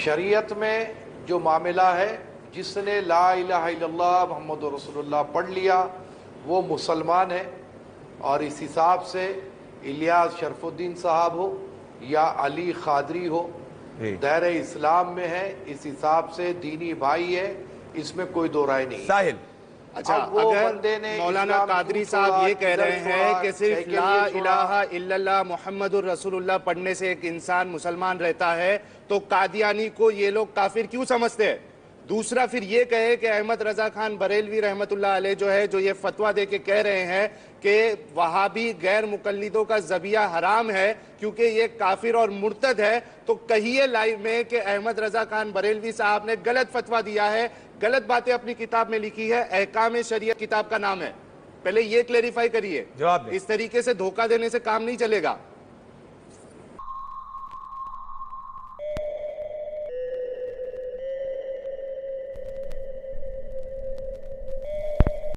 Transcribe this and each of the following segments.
شریعت میں جو معاملہ ہے، جس نے لا الہ الا اللہ محمد رسول اللہ پڑھ لیا وہ مسلمان ہے، اور اس حساب سے الیاس شرف الدین صاحب ہو یا علی قادری ہو، دائرہ اسلام میں ہے، اس حساب سے دینی بھائی ہے، اس میں کوئی دو رائے نہیں۔ ساحل، اچھا، اگر مولانا قادری صاحب یہ کہہ رہے ہیں کہ صرف لا الہ الا اللہ محمد الرسول اللہ پڑھنے سے ایک انسان مسلمان رہتا ہے، تو قادیانی کو یہ لوگ کافر کیوں سمجھتے ہیں؟ دوسرا پھر یہ کہے کہ احمد رضا خان بریلوی رحمت اللہ علیہ جو ہے، جو یہ فتویٰ دے کے کہہ رہے ہیں کہ وہابی غیر مقلدوں کا ذبیحہ حرام ہے کیونکہ یہ کافر اور مرتد ہے، تو کہیے لائیو میں کہ احمد رضا خان بریلوی صاحب نے غلط فتویٰ دیا ہے، غلط باتیں اپنی کتاب میں لکھی ہے، احکام شریعت کتاب کا نام ہے۔ پہلے یہ کلیریفائی کریے، اس طریقے سے دھوکہ دینے سے کام نہیں چلے گا۔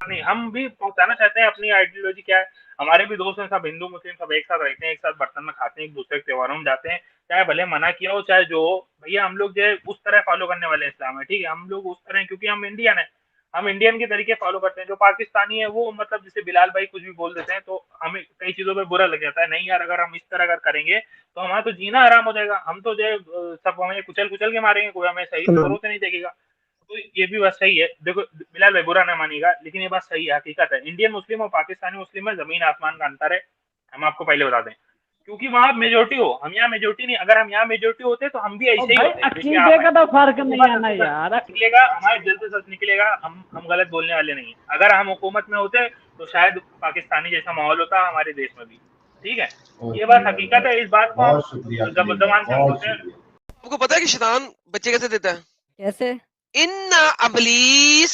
نہیں، ہم بھی پہنچانا چاہتے ہیں اپنی آئیڈیالوجی کیا ہے۔ ہمارے بھی دوست ہیں، سب ہندو مسلم سب ایک ساتھ رہتے ہیں، ایک ساتھ برتن میں کھاتے ہیں، ایک دوسرے کے تہواروں میں جاتے ہیں، چاہے بھلے منع کیا ہو چاہے جو ہو۔ بھیا ہم لوگ جو ہے اس طرح فالو کرنے والے اسلام ہے، ٹھیک ہے، ہم لوگ اس طرح ہیں کیونکہ ہم انڈین ہیں، ہم انڈین کے طریقے فالو کرتے ہیں۔ جو پاکستانی ہے وہ مطلب جسے بلال بھائی کچھ بھی بول دیتے ہیں تو ہمیں کئی چیزوں پہ برا لگ جاتا ہے۔ نہیں یار، اگر ہم اس طرح اگر کریں گے تو ہمارا تو جینا حرام ہو جائے گا، ہم تو جو ہے سب ہمیں کچل کے ماریں گے، کوئی ہمیں صحیح ضرورت نہیں دیکھے گا۔ تو یہ بھی بات صحیح ہے۔ دیکھو بلال بھائی برا نہ مانیے گا، لیکن یہ بات صحیح ہے، حقیقت ہے۔ انڈین مسلم اور پاکستانی مسلم میں زمین آسمان کا انتر ہے، ہم آپ کو پہلے بتا دیں، کیونکہ وہاں میجورٹی ہو، ہم یہاں میجورٹی نہیں۔ اگر ہم یہاں میجورٹی ہوتے تو ہم بھی ایسے ہی ہوتے۔ عقیدے کا تو فرق نہیں ہے نا یار، نکلے گا ہمارے دل سے سچ نکلے گا، ہم غلط بولنے والے نہیں ہیں۔ اگر ہم حکومت میں ہوتے تو شاید پاکستانی جیسا ماحول ہوتا ہمارے دیش میں بھی، ٹھیک ہے، یہ بات حقیقت ہے۔ اس بات کو زبان سے بولتے ہیں۔ آپ کو پتا ہے کہ شیطان بچے کیسے دیتا ہے؟ کیسے؟ ان ابلیس،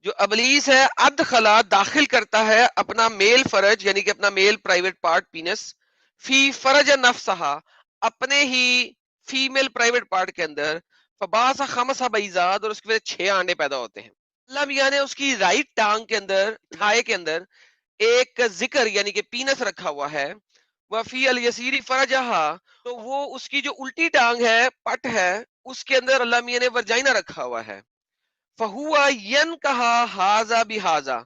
جو ابلیس ہے، ادخلا داخل کرتا ہے اپنا میل فرج، یعنی کہ اپنا میل پرائیویٹ پارٹ پینس، فی فرج نفسہا، اپنے ہی فیمیل پرائیویٹ پارٹ کے اندر، فباسا خمسہ بیضات، اور اس کی وجہ 6 آنڈے پیدا ہوتے ہیں۔ اللہ میاں نے اس کی رائٹ ٹانگ کے اندر، تھائے کے اندر ایک ذکر یعنی کہ پینس رکھا ہوا ہے، وفی الیسیری فرجہا، تو وہ اس کی جو الٹی ٹانگ ہے، پٹ ہے، اس کے اندر اللہ میاں نے ورجائنا رکھا ہوا ہے۔ فہوا ینکہا ہاذا بہاذا،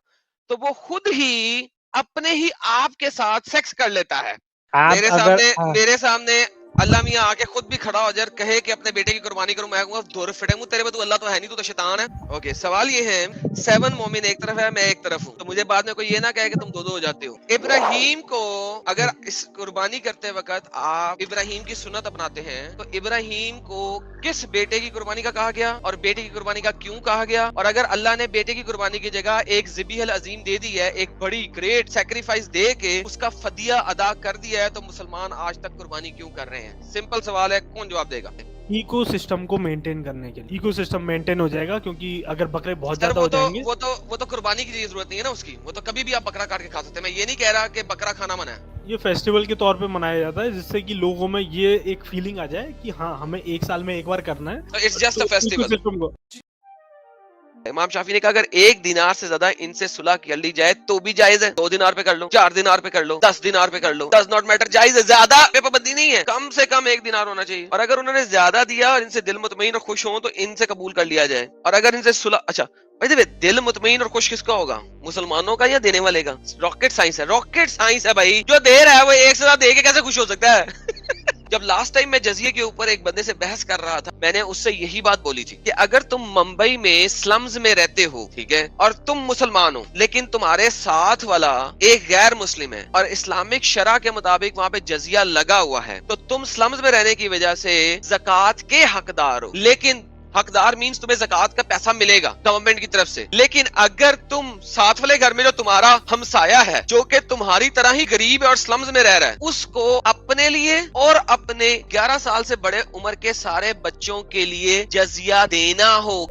تو وہ خود ہی اپنے ہی آپ کے ساتھ سیکس کر لیتا ہے۔ میرے سامنے اللہ میاں آ کے خود بھی کھڑا ہو جائے، کہے کہ اپنے بیٹے کی قربانی کروں، میں کہوں گا دور فٹے منہ تیرے میں، تو اللہ تو ہے نہیں، تو تو شیطان ہے۔ اوکے، سوال یہ ہے 7 مومن ایک طرف ہے، میں ایک طرف ہوں، تو مجھے بعد میں کوئی یہ نہ کہے کہ تم دو ہو جاتے ہو۔ ابراہیم کو اگر اس قربانی کرتے وقت آپ ابراہیم کی سنت اپناتے ہیں تو ابراہیم کو کس بیٹے کی قربانی کا کہا گیا اور بیٹے کی قربانی کا کیوں کہا گیا؟ اور اگر اللہ نے بیٹے کی قربانی کی جگہ ایک ذبیح العظیم دے دی ہے، ایک بڑی گریٹ سیکریفائس دے کے اس کا فدیہ ادا کر دیا ہے، تو مسلمان آج تک قربانی کیوں کر رہے ہیں؟ سمپل سوال ہے، کون جواب دے گا؟ ایکو سسٹم کو مینٹین کرنے کے لیے، ایکو سسٹم مینٹین ہو جائے گا، کیونکہ اگر بکرے بہت زیادہ ہو جائیں گے وہ تو قربانی کی ضرورت نہیں ہے نا اس کی، وہ تو کبھی بھی آپ بکرا کاٹ کے کھا سکتے ہیں۔ میں یہ نہیں کہہ رہا کہ بکرا کھانا منع ہے۔ یہ فیسٹیول کے طور پہ منایا جاتا ہے، جس سے کہ لوگوں میں یہ ایک فیلنگ آ جائے کہ ہاں ہمیں ایک سال میں ایک بار کرنا ہے۔ It's just a festival۔ امام شافعی نے کہا اگر 1 دینار سے زیادہ ان سے صلح کر لی جائے تو بھی جائز ہے، 2 دینار پہ کر لو، 4 دینار پہ کر لو، 10 دینار پہ کر لو، does not matter، جائز ہے، زیادہ پہ پابندی نہیں ہے، کم سے کم 1 دینار ہونا چاہیے۔ اور اگر انہوں نے زیادہ دیا اور ان سے دل مطمئن اور خوش ہوں تو ان سے قبول کر لیا جائے۔ اور اگر ان سے صلح، اچھا بھائی دل مطمئن اور خوش کس کا ہوگا؟ مسلمانوں کا یا دینے والے کا؟ راکٹ سائنس ہے، راکٹ سائنس ہے بھائی، جو دے رہا ہے وہ ایک سے زیادہ دے کے کیسے خوش ہو سکتا ہے؟ جب لاسٹ ٹائم میں جزیے کے اوپر ایک بندے سے بحث کر رہا تھا، میں نے اس سے یہی بات بولی تھی کہ اگر تم ممبئی میں سلمز میں رہتے ہو، ٹھیک ہے، اور تم مسلمان ہو لیکن تمہارے ساتھ والا ایک غیر مسلم ہے اور اسلامک شرع کے مطابق وہاں پہ جزیہ لگا ہوا ہے، تو تم سلمز میں رہنے کی وجہ سے زکوٰۃ کے حقدار ہو، لیکن حقدار مینز تمہیں زکوٰۃ کا پیسہ ملے گا گورنمنٹ کی طرف سے۔ لیکن اگر تم ساتھ والے گھر میں جو تمہارا ہمسایہ ہے، جو کہ تمہاری طرح ہی غریب ہے اور سلمز میں رہ رہا ہے، اس کو اپنے لیے اور اپنے 11 سال سے بڑے عمر کے سارے بچوں کے لیے جزیہ دینا ہو۔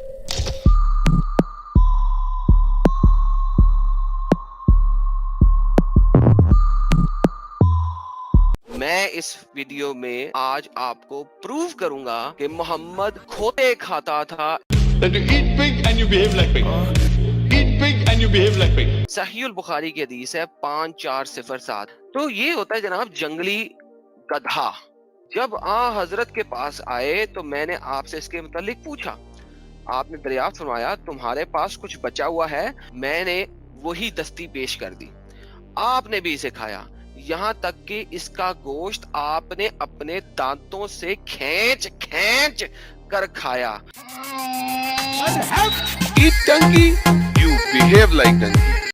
میں اس ویڈیو میں آج آپ کو پروو کروں گا کہ محمد کھوتے کھاتا تھا۔ صحیح البخاری کی حدیث ہے 5407۔ تو یہ ہوتا ہے جناب جنگلی گدھا، جب حضرت کے پاس آئے تو میں نے آپ سے اس کے متعلق پوچھا، آپ نے دریافت فرمایا تمہارے پاس کچھ بچا ہوا ہے، میں نے وہی دستی پیش کر دی، آپ نے بھی اسے کھایا، یہاں تک کہ اس کا گوشت آپ نے اپنے دانتوں سے کھینچ کھینچ کر کھایا۔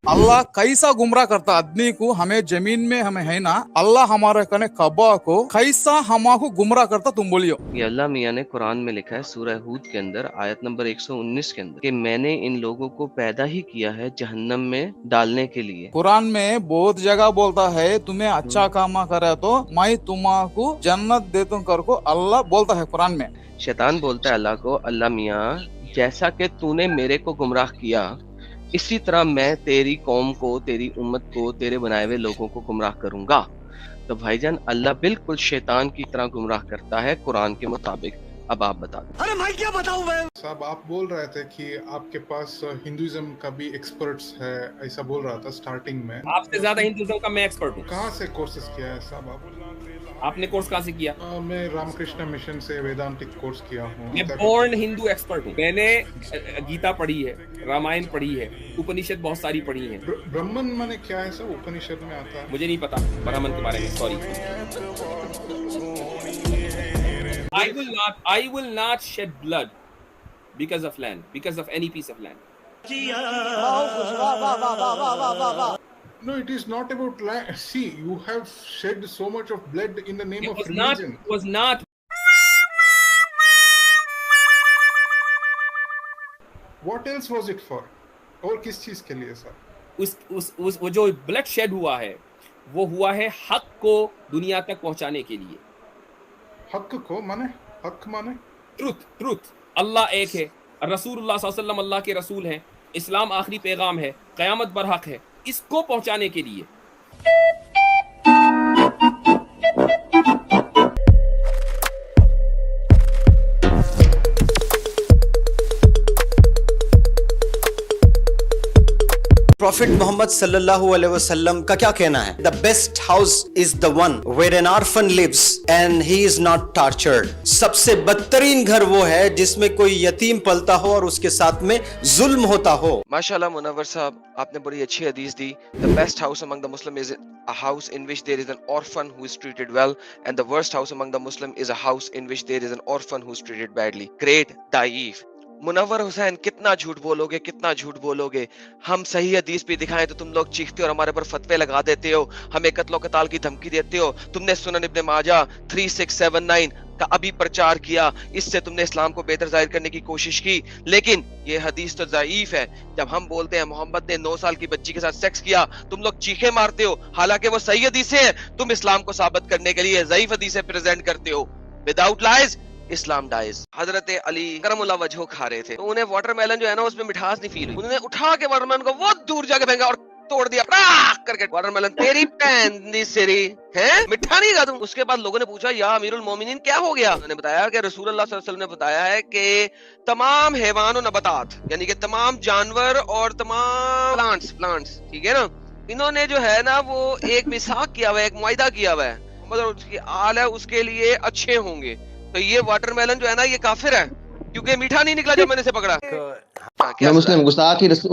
اللہ کیسا گمراہ کرتا آدمی کو، ہمیں زمین میں ہمیں ہے نا، اللہ ہمارے کنے کعبہ کو کیسا ہما کو گمراہ کرتا، تم بولیو۔ یہ اللہ میاں نے قرآن میں لکھا ہے سورہ ہود کے اندر آیت نمبر 119 کے اندر کہ میں نے ان لوگوں کو پیدا ہی کیا ہے جہنم میں ڈالنے کے لیے۔ قرآن میں بہت جگہ بولتا ہے تمہیں اچھا کام کرے تو میں تمہیں کو جنت دیتا ہوں کر کو اللہ بولتا ہے قرآن میں۔ شیطان بولتا ہے اللہ کو، اللہ میاں جیسا کہ تو نے میرے کو گمراہ کیا اسی طرح میں تیری قوم کو، تیری امت کو، تیرے بنائے ہوئے لوگوں کو گمراہ کروں گا۔ تو بھائی جان اللہ بالکل شیطان کی طرح گمراہ کرتا ہے قرآن کے مطابق۔ اب آپ بتا دیں۔ ارے بھائی کیا بتاؤں میں؟ صاحب آپ بول رہے تھے کہ آپ کے پاس ہندوازم کا بھی ایکسپرٹس ہے، ایسا بول رہا تھا سٹارٹنگ میں۔ آپ سے زیادہ ہندوازم کا میں ایکسپرٹ ہوں۔ کہاں سے کورسز کیا ہے صاحب آپ نے کورس کہاں سے کیا؟ میں رام کرشنا مشن سے ویدانتک کورس کیا ہوں۔ میں بورن ہندو ایکسپرٹ ہوں، میں نے گیتا پڑھی ہے، رامائن پڑھی ہے، اپنشد بہت ساری پڑھی ہیں۔ برہمن میں نے کیا ہے سر؟ اپنشد میں آتا ہے؟ مجھے نہیں پتا برہمن کے بارے میں، sorry. I will not shed blood because of land, because of any piece of land. No, it is not about land. See, you have shed so much of blood in the name of religion. It was not. What else was it for? اور کس چیز کے لیے سر؟ وہ جو blood shade ہوا ہے وہ ہوا ہے حق کو دنیا تک پہنچانے کے لیے۔ حق کو مانے؟ حق مانے؟ ٹروتھ۔ اللہ ایک ہے، رسول اللہ صلی اللہ علیہ وسلم اللہ کے رسول ہیں، اسلام آخری پیغام ہے، قیامت برحق ہے، اس کو پہنچانے کے لیے۔ پروفٹ محمد صلی اللہ علیہ وسلم کا کیا کہنا ہے؟ The best house is the one where an orphan lives and he is not tortured. سب سے بدترین گھر وہ ہے جس میں کوئی یتیم پلتا ہو اور اس کے ساتھ میں ظلم ہوتا ہو۔ ماشاءاللہ منور صاحب، آپ نے بڑی اچھی حدیث دی۔ The best house among the Muslim is a house in which there is an orphan who is treated well, and the worst house among the Muslim is a house in which there is an orphan who is treated badly. Great ضعیف۔ منور حسین کتنا جھوٹ بولو گے، کتنا جھوٹ بولو گے؟ ہم صحیح حدیث بھی دکھائیں تو تم لوگ چیختے اور ہمارے پر فتوے لگا دیتے ہو، ہمیں قتل و قتال کی دھمکی دیتے ہو۔ تم نے سنن ابن ماجہ 3679 کا ابھی پرچار کیا، اس سے تم نے اسلام کو بہتر ظاہر کرنے کی کوشش کی، لیکن یہ حدیث تو ضعیف ہے۔ جب ہم بولتے ہیں محمد نے 9 سال کی بچی کے ساتھ سیکس کیا، تم لوگ چیخے مارتے ہو، حالانکہ وہ صحیح حدیثیں ہیں، تم اسلام کو ثابت کرنے کے لیے ضعیف حدیثیں پریزنٹ کرتے ہو۔ وداؤٹ لائز اسلام ڈائز۔ حضرت علی کرم اللہ وجہہ کھا رہے تھے تو انہیں واٹر میلن جو ہے نا اس میں مٹھاس نہیں فیل ہوئی، انہوں نے اٹھا کے واٹر میلن کو وہ دور جا کے پھینکا اور توڑ دیا کر کے واٹر میلن۔ تیری بہن دی سری ہے میٹھا نہیں گا تم۔ اس کے بعد لوگوں نے پوچھا یا امیر المومنین کیا ہو گیا؟ انہوں نے بتایا کہ رسول اللہ صلی اللہ علیہ وسلم نے بتایا ہے کہ تمام حیوان و نباتات یعنی کہ تمام جانور اور تمام پلانٹس ٹھیک ہے نا، انہوں نے جو ہے نا وہ ایک میثاق کیا ہوا ہے، ایک معاہدہ کیا ہوا ہے، مطلب اس کی آل ہے اس کے لیے اچھے ہوں گے۔ تو یہ واٹر میلن جو ہے نا یہ کافر ہے کیونکہ میٹھا نہیں نکلا جو میں نے سے پکڑا۔ میں مسلم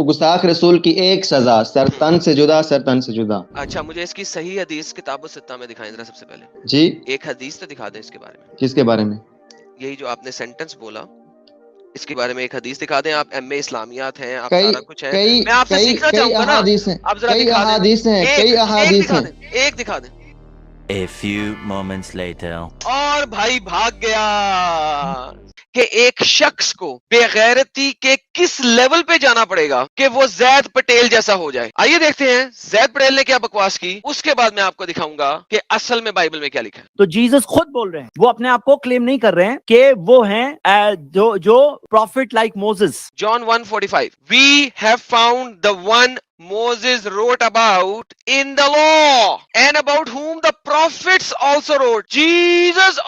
گستاخ رسول کی ایک سزا، سر تن سے جدا، سر تن سے جدا۔ اچھا مجھے اس کی صحیح حدیث کتاب الستہ میں دکھائیں ذرا سب سے پہلے۔ جی ایک حدیث تو دکھا دیں اس کے بارے میں۔ کس کے بارے میں؟ یہی جو آپ نے سینٹنس بولا اس کے بارے میں ایک حدیث دکھا دیں۔ آپ ایم اے اسلامیات ہیں، آپ سارا کچھ ہیں، میں آپ سے سیکھنا چاہوں گا نا۔ آپ ذرا ایک دکھا دیں۔ A few moments later. اور بھائی بھاگ گیا کہ ایک شخص کو بے غیرتی کے کس لیول پہ جانا پڑے گا کہ وہ زید پٹیل جیسا ہو جائے۔ آئیے دیکھتے ہیں زید پٹیل نے کیا بکواس کی، اس کے بعد میں آپ کو دکھاؤں گا کہ اصل میں بائبل میں کیا لکھا ہے۔ تو جیسس خود بول رہے ہیں، وہ اپنے آپ کو کلیم نہیں کر رہے ہیں کہ وہ ہیں جو profit like موسیس۔ John 1:45 We have found the one Moses wrote about in the law and about whom the prophets also wrote, Jesus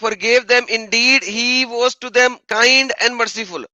forgave them, indeed he was to them kind and merciful,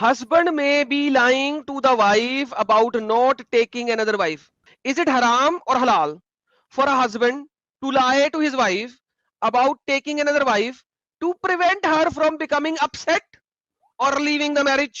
Husband may be lying to the wife about not taking another wife. Is it haram or halal for a husband to lie to his wife about taking another wife to prevent her from becoming upset or leaving the marriage?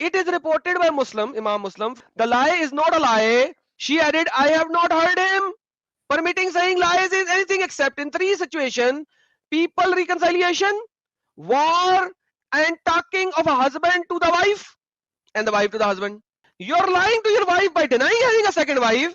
It is reported by Muslim, Imam Muslim, the lie is not a lie. She added, I have not heard him permitting saying lies is anything except in 3 situations: people reconciliation, war, and talking of a husband to the wife and the wife to the husband. You're lying to your wife by denying having a second wife,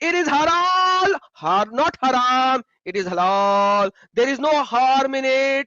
It is halal, not haram. It is halal. There is no harm in it.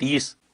30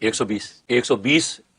120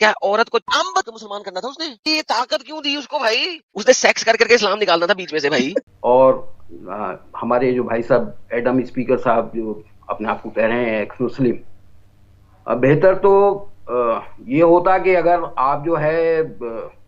کیا عورت کو امبت مسلمان کرنا تھا؟ اس نے یہ طاقت کیوں دی اس کو بھائی؟ اس نے سیکس کر کر کے اسلام نکالنا تھا بیچ میں سے بھائی. اور ہمارے جو بھائی صاحب ایڈم اسپیکر صاحب جو اپنے آپ کو کہہ رہے ہیں ایکس مسلم، بہتر تو یہ ہوتا کہ اگر آپ جو ہے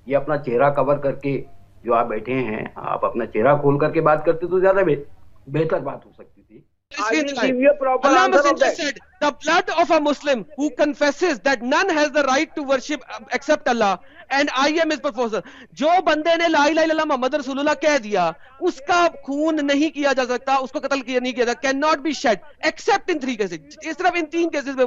یہ اپنا چہرہ کور کر کے جو آپ بیٹھے ہیں، آپ اپنا چہرہ کھول کر کے بات کرتے تو زیادہ بہتر بات ہو سکتی تھی. Allah Messenger said, the blood of a Muslim who confesses that none has the right to worship except Allah and I am his proposer. جو بندے نے لا الہ الا اللہ محمد رسول اللہ کہہ دیا، اس کا خون نہیں کیا جا سکتا، اس کو قتل نہیں کیا جا سکتا. can not be shed except in 3 cases. اس طرف ان 3 cases میں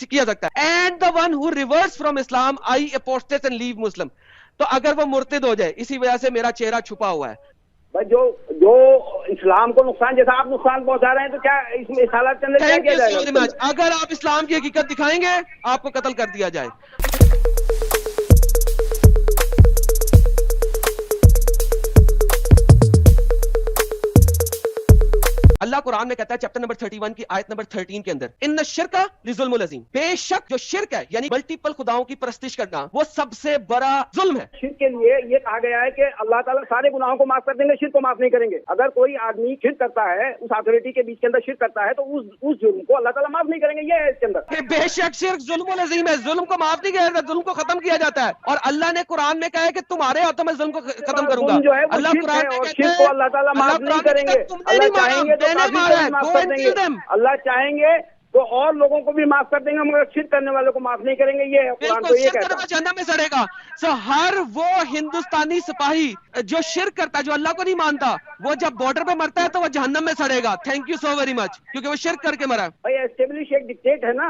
کیا سکتا ہے. and the one who reverts from Islam, I apostate and leave Muslim. تو اگر وہ مرتد ہو جائے، اسی وجہ سے میرا چہرہ چھپا ہوا ہے. جو اسلام کو نقصان جیسا آپ نقصان پہنچا رہے ہیں تو کیا اس میں حالات کے اندر کیا کیا جائے گا؟ اگر آپ اسلام کی حقیقت دکھائیں گے آپ کو قتل کر دیا جائے. اللہ قرآن میں کہتا ہے چیپٹر نمبر 31 کی آیت نمبر 13 کے اندر، ان الشرک لظلم العظیم، بے شک جو شرک ہے یعنی ملٹیپل خداؤں کی پرستش کرنا وہ سب سے بڑا ظلم ہے. شرک کے لیے یہ کہا گیا ہے کہ اللہ تعالیٰ سارے گناہوں کو معاف کر دیں گے، شرک کو معاف نہیں کریں گے. اگر کوئی آدمی شرک کرتا ہے، اس اتھارٹی کے بیچ کے اندر شرک کرتا ہے تو اس جرم کو اللہ تعالیٰ معاف نہیں کریں گے. یہ ہے اس کے اندر بے شک شرک ظلم العظیم ہے، ظلم کو معاف نہیں کیا جاتا، ظلم کو ختم کیا جاتا ہے. اور اللہ نے قرآن میں کہا ہے کہ تمہارے ہاتھوں میں ظلم کو ختم کروں گا. اللہ قرآن میں کہتا ہے اللہ تعالیٰ معاف نہیں کریں گے. اللہ چاہیں گے تو اللہ چاہیں گے تو اور لوگوں کو بھی معاف کر دیں گے، مگر شرک کرنے والوں کو معاف نہیں کریں گے. یہ قرآن تو یہ کہتا ہے جہنم میں سڑے گا. سو ہر وہ ہندوستانی سپاہی جو شرک کرتا ہے، جو اللہ کو نہیں مانتا، وہ جب بارڈر پہ مرتا ہے تو وہ جہنم میں سڑے گا. Thank you so very much, کیونکہ وہ شرک کر کے مرا. بھائی اسٹیبلش ایک ڈکٹیٹ ہے نا،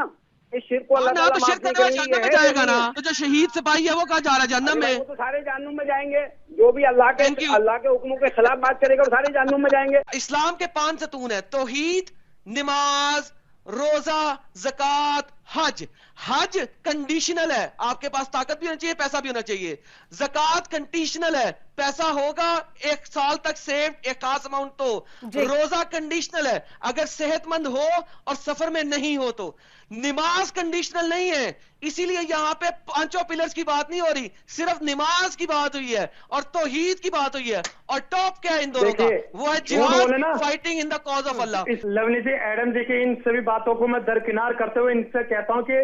اس شرک کو اللہ تعالیٰ معاف نہیں کریں گے. جہنم میں جائے گا نا. تو جو شہید سپاہی ہے وہ کہاں جا رہا ہے؟ جہنم میں. وہ تو سارے جہنم میں جائیں گے. جو بھی اللہ کے حکموں کے خلاف بات کرے گا وہ سارے جہنم میں جائیں گے. اسلام کے 5 ستون ہیں: توحید، نماز، روزہ، زکوٰۃ، حج. حج کنڈیشنل ہے، آپ کے پاس طاقت بھی ہونا چاہیے، پیسہ بھی ہونا چاہیے. زکوٰۃ کنڈیشنل ہے، پیسہ ہوگا 1 سال تک سیو ایک خاص اماؤنٹ. تو روزہ کنڈیشنل ہے، اگر صحت مند ہو اور سفر میں نہیں ہو تو. نماز کنڈیشنل نہیں ہے، اسی لیے یہاں پہ 5 پلرز کی بات نہیں ہو رہی، صرف نماز کی بات ہوئی ہے اور توحید کی بات ہوئی ہے. اور ٹاپ کیا ہے ان دونوں کا؟ وہ ہے جہاد، fighting in the cause of Allah. لونی جی، ایڈم جی کی ان سبھی باتوں کو میں درکنار کرتے ہوئے ان سے کہتا ہوں کہ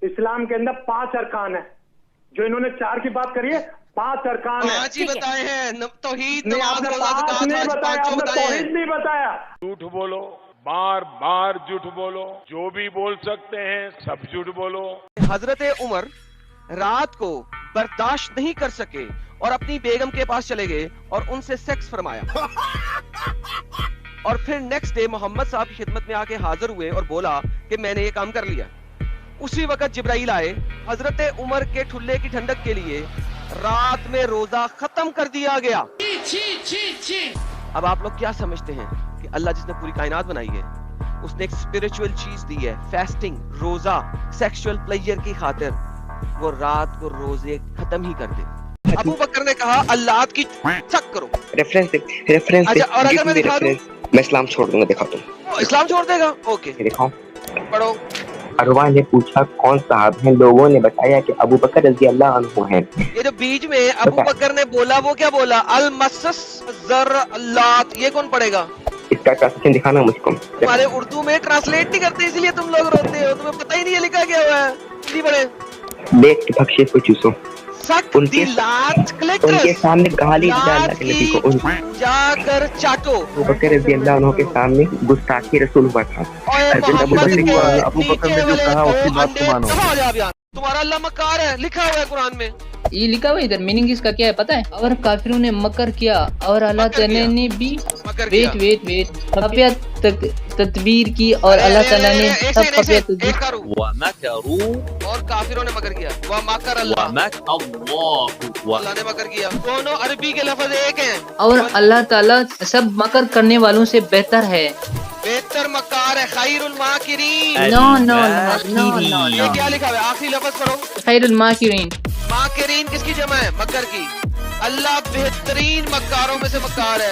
اسلام کے اندر 5 ارکان ہیں. جو انہوں نے 4 کی بات کری ہے، 5 ارکان ہیں. 5 ہی بتائے ہیں: توحید، نماز، روزہ، زکوٰۃ. نہیں بتایا، آپ نے توحید نہیں بتایا. جھوٹ بولو، بار بار جھوٹ بولو، جو بھی بول سکتے ہیں سب جھوٹ بولو. حضرت عمر رات کو برداشت نہیں کر سکے اور اپنی بیگم کے پاس چلے گئے اور ان سے سیکس فرمایا. اور پھر نیکسٹ ڈے محمد صاحب کی خدمت میں آ کے حاضر ہوئے اور بولا کہ میں نے یہ کام کر لیا. اسی وقت جبرائیل آئے، حضرت عمر کے ٹھلے کی ٹھنڈک کے لیے رات میں روزہ ختم کر دیا گیا. اب آپ لوگ کیا سمجھتے ہیں کہ اللہ جس نے پوری کائنات بنائی ہے اس نے ایک اسپرچول چیز دی ہے، فاسٹنگ، روزہ، سیکشول پلیئر کی خاطر وہ رات کو روزے ختم ہی کر دے. ابو بکر نے کہا اللہ کی سک کرو. ریفرنس اور اگر میں دکھا دوں میں اسلام چھوڑ دوں گا، دکھاتا ہوں. اسلام چھوڑ دے گا؟ اوکے دکھاؤ. پڑھو. عروہ نے پوچھا کون صاحب ہیں؟ لوگوں نے بتایا کہ ابو بکر رضی اللہ عنہ ہیں. یہ جو بیچ میں ابو بکر نے بولا وہ کیا بولا؟ المسس زر اللات. یہ کون پڑھے گا؟ اس کا ٹرانسلیشن دکھانا مجھ کو. ہمارے اردو میں ٹرانسلیٹ نہیں کرتے اس لیے تم لوگ روتے ہو، تمہیں پتہ ہی نہیں ہے لکھا کیا ہوا ہے. جی بڑے دیکھ کے بخشے کو چوسو. ان کے سامنے گالی ڈالا کہ نبی کو جا کر چاٹو. ابو بکر رضی اللہ عنہ کے سامنے گستاخی رسول ہوا تھا. ابو بکر نے جو کہا اس کی بات کو مانو. تمہارا اللہ مکار ہے، لکھا ہوا ہے قرآن میں. یہ لکھا ہوا ادھر میننگ اس کا کیا ہے پتہ ہے؟ اور کافروں نے مکر کیا اور اللہ تعالیٰ نے بھی ویٹ خفیہ تدبیر کی اور اللہ تعالیٰ نے سب خفیہ تدبیر. اور کافروں نے مکر کیا. وَمَكَرَ اللَّهُ، اللہ نے مکر کیا. دونوں عربی کے لفظ ایک ہیں. اور اللہ تعالیٰ سب مکر کرنے والوں سے بہتر ہے. بہتر مکار ہے. خیر الماکرین. نو یہ کیا لکھا ہوا ہے؟ آخری لفظ پڑھو. خیر الماکرین. ماکرین کس کی جمع ہے؟ مکر کی. اللہ بہترین مکاروں میں سے مکار ہے.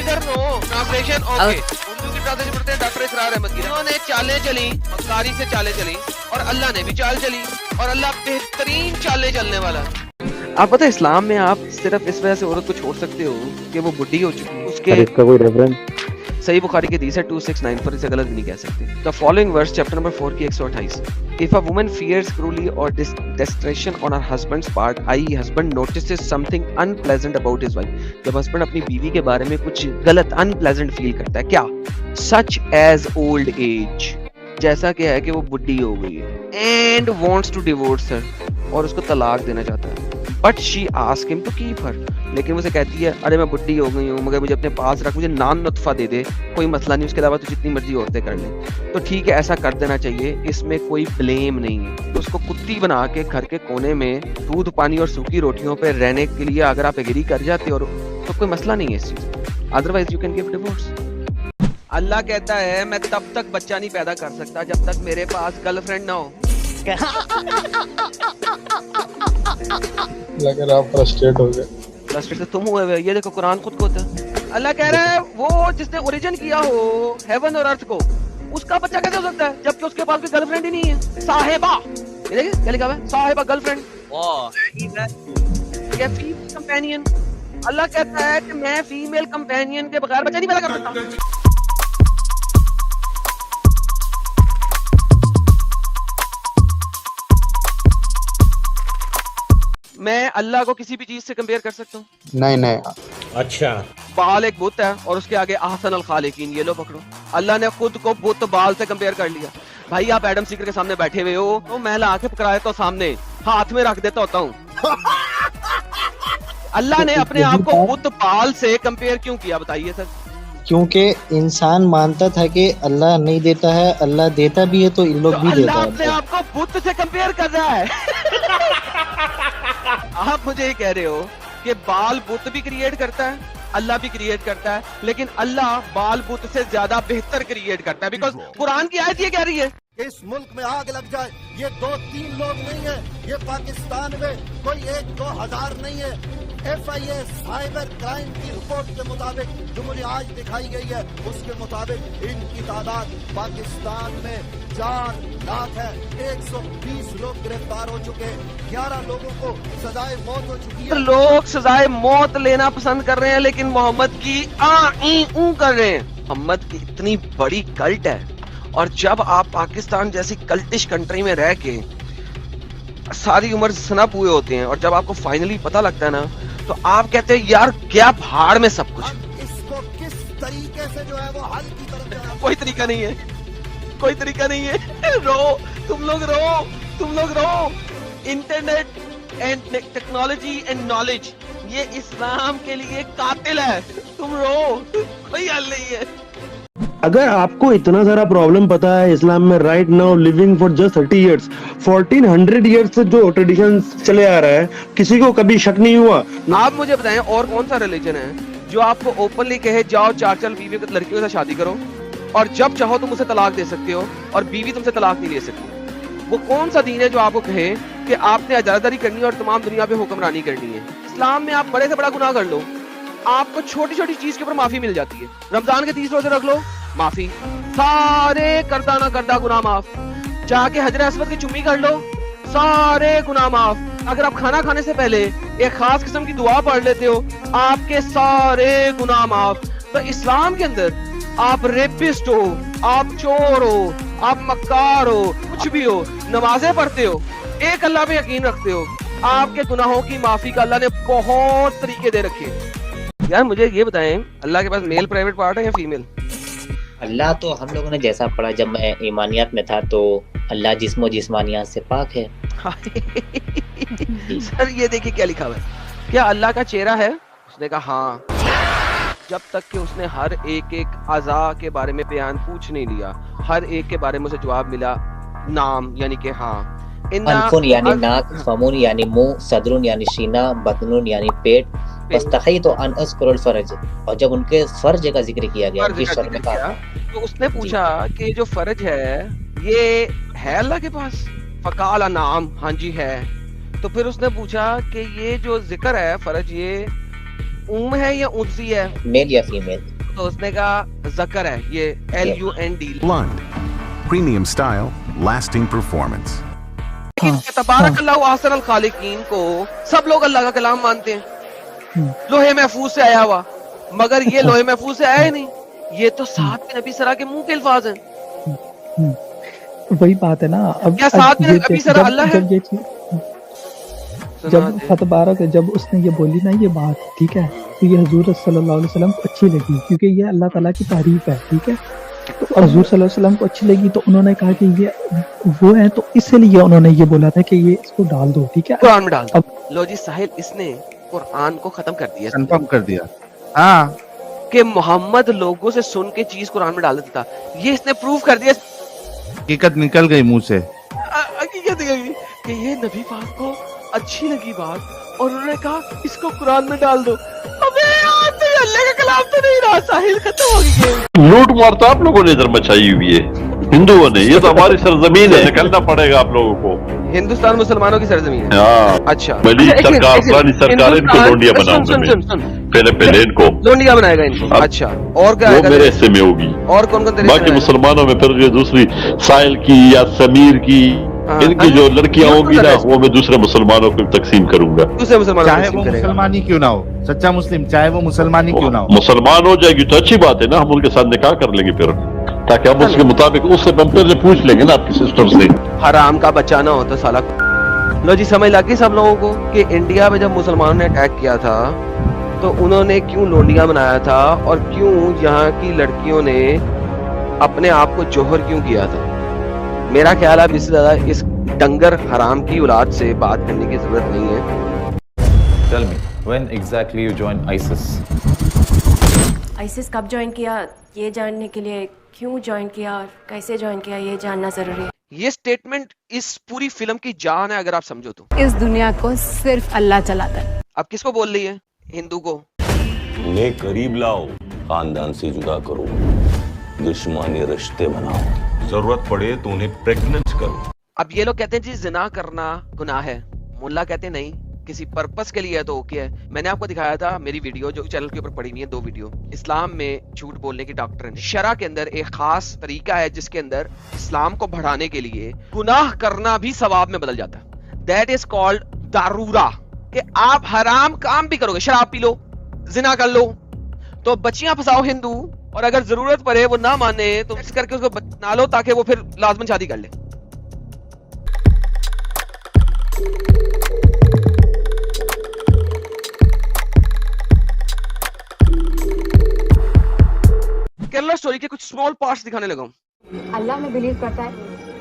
ادھر نو ٹرانسلیشن اوکے. اردو کی ٹرانسلیشن پڑھتے ہیں ڈاکٹر اسرار احمد کی. انہوں نے چالیں چلی, مکاری سے چالیں چلی, اور اللہ نے بھی چال چلی, اور اللہ بہترین چالیں چلنے والا. آپ پتہ ہے اسلام میں آپ صرف اس وجہ سے عورت کو چھوڑ سکتے ہو کہ وہ بڈھی ہو چکی ہے. اس کے اس کا کوئی ریفرنس صحیح بخاری کی حدیث ہے 269 پر, اسے غلط نہیں کہہ سکتے. The following verse chapter number 4 کی 128. If a woman fears cruelty or distraction on her husband's part, i.e. husband notices something unpleasant about his wife, جب husband اپنی بیوی کے بارے میں کچھ غلط unpleasant feel کرتا ہے, کیا such as old age, جیسا کہ ہے کہ وہ بڈھی ہو گئی ہے, and wants to divorce her, اور اس کو طلاق دینا چاہتا ہے, but she asks him to keep her, لیکن وہ اسے کہتی ہے ارے میں بڈھی ہو گئی ہوں مگر مجھے اپنے پاس رکھ, مجھے نان نطفہ دے دے, کوئی مسئلہ نہیں, اس کے علاوہ تو جتنی مرضی عورتیں کر لیں, تو ٹھیک ہے ایسا کر دینا چاہیے, اس میں کوئی بلیم نہیں ہے. اس کو کتی بنا کے گھر کے کونے میں دودھ پانی اور سوکھی روٹیوں پہ رہنے کے لیے اگر آپ ایگری کر جاتے اور تو کوئی مسئلہ نہیں ہے اس چیز, otherwise you can give divorce. Allah کہتا ہے میں تب تک بچہ نہیں پیدا کر سکتا جب تک میرے پاس گرل فرینڈ نہ ہو. لگ رہا آپ فرسٹریٹ ہو گئے. فرسٹریٹ سے تم ہوئے ہوئے, یہ دیکھو قرآن خود کو ہوتا ہے. اللہ کہہ رہا ہے وہ جس نے اوریجن کیا ہو ہیون اور ارتھ کو, اس کا بچہ کیسے ہو سکتا ہے جبکہ اس کے پاس کوئی گرل فرینڈ ہی نہیں ہے. صاحبہ, یہ دیکھیں کیا لکھا ہوا ہے, صاحبہ گرل فرینڈ, یہ فیمیل کمپینین. اللہ کہتا ہے کہ میں فیمیل کمپینین کے بغیر بچہ نہیں پیدا کر سکتا. میں اللہ کو کسی بھی چیز سے کمپیئر کر سکتا ہوں؟ نہیں. اچھا, بال ایک بت ہے اور اس کے آگے احسن الخالقین, یہ لو پکڑو. اللہ نے خود کو بت بال سے کمپیئر کر لیا. بھائی آپ ایڈم سیکر کے سامنے بیٹھے ہوئے ہو تو میں لا کے پکڑا دیتا ہوں سامنے, ہاتھ میں رکھ دیتا ہوتا ہوں. اللہ نے اپنے آپ کو بت بال سے کمپیئر کیوں کیا بتائیے سر؟ کیونکہ انسان مانتا تھا کہ اللہ نہیں دیتا ہے, اللہ دیتا بھی ہے تو ان لوگ بھی دیتا اللہ ہے. اپنے آپ کو بت سے کمپیئر کر رہا ہے. آپ مجھے یہ کہہ رہے ہو کہ بال بت بھی کریٹ کرتا ہے, اللہ بھی کریٹ کرتا ہے, لیکن اللہ بال بت سے زیادہ بہتر کریٹ کرتا ہے, بیکاز قرآن کی آیت یہ کہہ رہی ہے اس ملک میں آگ لگ جائے, یہ 2-3 لوگ نہیں ہیں, یہ پاکستان میں کوئی 1-2 ہزار نہیں ہے. FIA سائبر کرائم کی رپورٹ کے مطابق جو مجھے آج دکھائی گئی ہے اس کے مطابق ان کی تعداد پاکستان میں 4 لاکھ ہے. 120 لوگ گرفتار ہو چکے, 11 لوگوں کو سزائے موت ہو چکی ہے. لوگ سزائے موت لینا پسند کر رہے ہیں لیکن محمد کی کر رہے ہیں. محمد کی اتنی بڑی کلٹ ہے, اور جب آپ پاکستان جیسی کلٹش کنٹری میں رہ کے ساری عمر سنپ ہوئے ہوتے ہیں اور جب آپ کو فائنلی پتہ لگتا ہے نا تو آپ کہتے ہیں یار کیا بھاڑ میں سب کچھ. اس کو کس طریقے سے جو ہے وہ حل کی طرف جانا, کوئی طریقہ نہیں ہے, کوئی طریقہ نہیں ہے. رو تم لوگ رو. Internet and technology and knowledge یہ اسلام کے لیے قاتل ہے. تم رو, کوئی حل نہیں ہے. اگر آپ کو اتنا سارا پرابلم پتا ہے اسلام میں right now living for just 30 years 1400 years سے جو ٹریڈیشن چلے آ رہا ہے, کسی کو کبھی شک نہیں ہوا. آپ مجھے بتائیں اور کون سا ریلیجن ہے جو آپ کو اوپنلی کہے جاؤ 4 بیوی لڑکیوں سے شادی کرو اور جب چاہو تم اسے طلاق دے سکتے ہو اور بیوی تم سے طلاق نہیں لے سکتی؟ وہ کون سا دین ہے جو آپ کو کہے کہ آپ نے اجازت کرنی ہے اور تمام دنیا پہ حکمرانی کرنی ہے؟ اسلام میں آپ بڑے سے بڑا گناہ کر لو, آپ کو چھوٹی چھوٹی چیز کے اوپر معافی مل جاتی ہے. رمضان کے 30 روزے رکھ لو, معافی. سارے کردہ نہ کردہ گناہ معاف. جا کے حجر اسود کی چمی کر لو, سارے گناہ معاف. اگر آپ کھانا کھانے سے پہلے ایک خاص قسم کی دعا پڑھ لیتے ہو آپ کے سارے گناہ معاف. تو اسلام کے اندر آپ ریپسٹ ہو, آپ چور ہو, آپ مکار ہو, کچھ بھی ہو, نمازیں پڑھتے ہو, ایک اللہ پہ یقین رکھتے ہو, آپ کے گناہوں کی معافی کا اللہ نے بہت طریقے دے رکھے. یار مجھے یہ بتائیں اللہ کے پاس میل پرائیویٹ پارٹ ہے یا فیمیل؟ اللہ تو ہم لوگوں نے جیسا پڑھا جب میں ایمانیات میں تھا تو اللہ جسم و جسمانیات سے پاک ہے. سر یہ دیکھیے کیا لکھا ہوا ہے, کیا اللہ کا چہرہ ہے؟ اس نے کہا ہاں, جب تک کہ اس نے ہر ایک اعضاء کے بارے میں بیان پوچھ نہیں لیا, ہر ایک کے بارے میں اسے جواب ملا نام یعنی کہ ہاں. انفن یعنی ناک, فمون یعنی منہ, صدرون یعنی سینہ, بطنون یعنی پیٹ, تو ان اذکر الفرج, اور جب ان کے فرج کا ذکر کیا گیا تو اس نے پوچھا کہ جو فرج ہے یہ ہے اللہ کے پاس؟ فقال نعم, ہاں جی ہے. تو پھر اس نے پوچھا کہ یہ جو ذکر ہے فرج یہ ہے یا انسی ہے, میل یا فیمیل؟ تو اس نے کہا ذکر ہے, یہ LUND. Blunt, premium style, lasting performance. تبارک اللہ احسن الخالقین کو سب لوگ اللہ کا کلام مانتے ہیں, لوہے محفوظ سے آیا ہوا, مگر یہ لوہے محفوظ سے آیا ہی نہیں, یہ تو ساتھ نبی سرا کے منہ کے الفاظ ہیں. وہی بات ہے نا, اب کیا ساتھ میں نبی سرا اللہ ہے؟ جب فتبارک جب اس نے یہ بولی نا یہ بات, ٹھیک ہے, تو یہ حضور صلی اللہ علیہ وسلم کو اچھی لگی کیونکہ یہ اللہ تعالیٰ کی تعریف ہے, ٹھیک ہے, تو حضور صلی اللہ علیہ وسلم کو اچھی لگی تو انہوں نے کہا کہ یہ وہ ہے, تو اس لیے انہوں نے یہ بولا تھا کہ یہ اس کو ڈال دو, ٹھیک ہے, قرآن میں ڈال دو. لو جی ساحل, اس نے قرآن کو ختم کر دیا, کنفرم کر دیا ہاں کہ محمد لوگوں سے سن کے چیز قرآن میں ڈال دیتا تھا, یہ اس نے پروف کر دیا, حقیقت نکل گئی منہ سے, حقیقت گئی کہ یہ نبی پاک کو اچھی لگی بات اور انہوں نے کہا اس کو قرآن میں ڈال دو. ابے یار تو یہ اللہ کا کلام تو نہیں رہا, ساحل ختم ہو گئی. لوٹ مار تو آپ لوگوں نے ادھر مچائی ہوئی ہے ہندوؤں نے, یہ تو ہماری سرزمین ہے, نکلنا پڑے گا آپ لوگوں کو. ہندوستان مسلمانوں کی سرزمین ہے. ہاں اچھا, ملی سرکار پرانی سرکار ان کو لونڈیا بناؤں گا میں, پہلے ان کو لونڈیا بنائے گا ان کو. اچھا, اور کیا وہ میرے حصے میں ہوگی, اور کون کون باقی مسلمانوں میں پھر دوسری ساحل کی یا سمیر کی, ان کی جو لڑکیاں ہوں گی نا وہ میں دوسرے مسلمانوں کو تقسیم کروں گا. چاہے وہ مسلمان ہی کیوں نہ ہو, سچا مسلم چاہے وہ مسلمان ہی کیوں نہ ہو, مسلمان ہو جائے گی تو اچھی بات ہے نا, ہم ان کے ساتھ نکاح کر لیں گے پھر, تاکہ ہم اس کے مطابق اس سے ہم پھر پوچھ لیں گے نا آپ کی سسٹر سے. حرام کا بچہ نہ ہوتا سالا. لو جی سمجھ لگی سب لوگوں کو کہ انڈیا میں جب مسلمانوں نے اٹیک کیا تھا تو انہوں نے کیوں لونڈیاں بنایا تھا, اور کیوں یہاں کی لڑکیوں نے اپنے آپ کو جوہر کیوں کیا تھا. میرا خیال ہے اس سے زیادہ اس ڈنگر حرام کی اولاد سے بات کرنے کی ضرورت نہیں ہے. Tell me, when exactly you joined ISIS? ISIS کب جوائن کیا یہ جاننے کے لیے, کیوں جوائن کیا اور کیسے جوائن کیا یہ جاننا ضروری ہے. یہ سٹیٹمنٹ اس پوری فلم کی جان ہے اگر آپ سمجھو تو. اس دنیا کو صرف اللہ چلاتا ہے. اب کس کو بول رہی ہے؟ ہندو کو. انہیں قریب لاؤ, خاندان سے جدا کرو, دشمانی رشتے بناؤ, ضرورت پڑے تو انہیں پریگننٹ کرو. اب یہ لوگ کہتے ہیں جی زنا کرنا گناہ ہے, ملا کہتے ہیں نہیں کسی پرپس کے لیے ہے تو اوکے ہے. میں نے آپ کو دکھایا تھا میری ویڈیو جو چینل کے اوپر پڑی ہوئی ہے, 2 ویڈیو, اسلام میں جھوٹ بولنے کی ڈاکٹرن. شرع کے اندر ایک خاص طریقہ ہے جس کے اندر اسلام کو بڑھانے کے لیے گناہ کرنا بھی ثواب میں بدل جاتا ہے. دیٹ از کالڈ دارورا, کہ آپ حرام کام بھی کرو گے, شراب پی لو, زنا کر لو, تو بچیاں پھنساؤ ہندو, اور اگر ضرورت پڑے وہ نہ مانے تو اس کر کے اس کو بنا لو تاکہ وہ پھر لازمن شادی کر لے. کیرلا سٹوری کے کچھ سمال پارٹس دکھانے لگا ہوں. اللہ میں بلیو کرتا ہے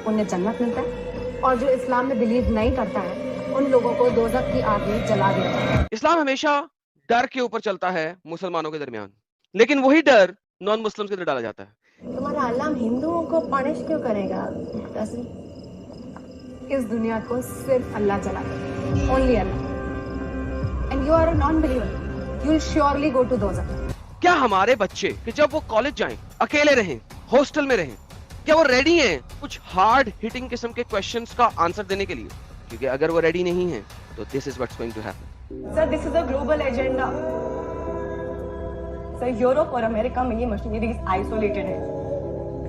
انہیں جنت ملتا ہے, اور جو اسلام میں بلیو نہیں کرتا ہے ان لوگوں کو دوزخ کی آگ میں جلا دیا جاتا ہے. اسلام ہمیشہ ڈر کے اوپر چلتا ہے مسلمانوں کے درمیان, لیکن وہی ڈر نان مسلم کے اندر ڈالا جاتا ہے. تمہارا اللہ ہندوؤں کو پنش کیوں کرے گا؟ اس دنیا کو صرف اللہ چلاتا ہے, only Allah, and you are a non believer, you will surely go to دوزخ. کیا ہمارے بچے کہ جب وہ کالج جائیں, اکیلے رہیں, ہاسٹل میں رہیں, کیا وہ ریڈی ہیں کچھ ہارڈ ہٹنگ قسم کے کویسچنز کا آنسر دینے کے لیے؟ کیونکہ اگر وہ ریڈی نہیں ہیں تو this is what's going to happen. Sir this is a global agenda. Sir Europe اور امریکہ میں یہ مشینریز آئسولیٹڈ ہے,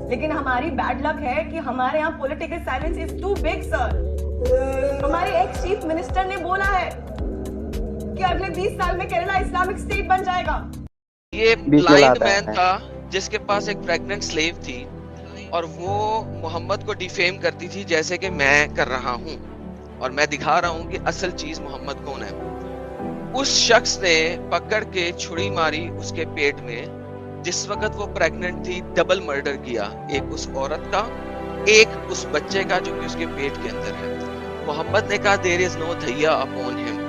لیکن ہماری بیڈ لک ہے کہ ہمارے یہاں political silence is too big. Sir ہمارے ایک چیف منسٹر نے بولا ہے کہ اگلے 20 سال میں کیرلا اسلامک اسٹیٹ بن جائے گا. یہ بلائنڈ مین تھا جس کے پاس ایک پریگننٹ سلیو تھی, اور وہ محمد کو ڈیفیم کرتی تھی جیسے کہ میں کر رہا ہوں, اور میں دکھا رہا ہوں کہ اصل چیز محمد کون ہے. اس شخص نے پکڑ کے چھری ماری اس کے پیٹ میں جس وقت وہ پریگننٹ تھی, ڈبل مرڈر کیا, ایک اس عورت کا, ایک اس بچے کا جو کہ اس کے پیٹ کے اندر ہے. محمد نے کہا دیر از نو دھیا اپون ہم,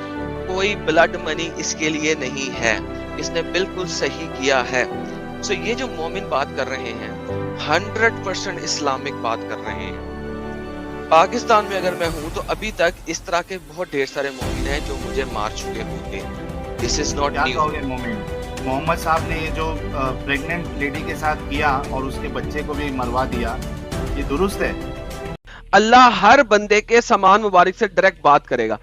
کوئی بلڈ منی اس کے لیے نہیں ہے. اس نے بالکل صحیح کیا ہے. سو یہ جو مومن بات کر رہے ہیں 100% اسلامک بات کر رہے ہیں. پاکستان میں اگر میں ہوں تو ابھی تک اس طرح کے بہت ڈھیر سارے مومن ہیں جو مجھے مار چکے ہوتے ہیں. دس از ناٹ نیو. محمد صاحب نے یہ جو پریگننٹ لیڈی کے ساتھ کیا اور اس کے بچے کو بھی مروا دیا, یہ درست ہے؟ اللہ ہر بندے کے سامان مبارک سے ڈائریکٹ بات کرے گا.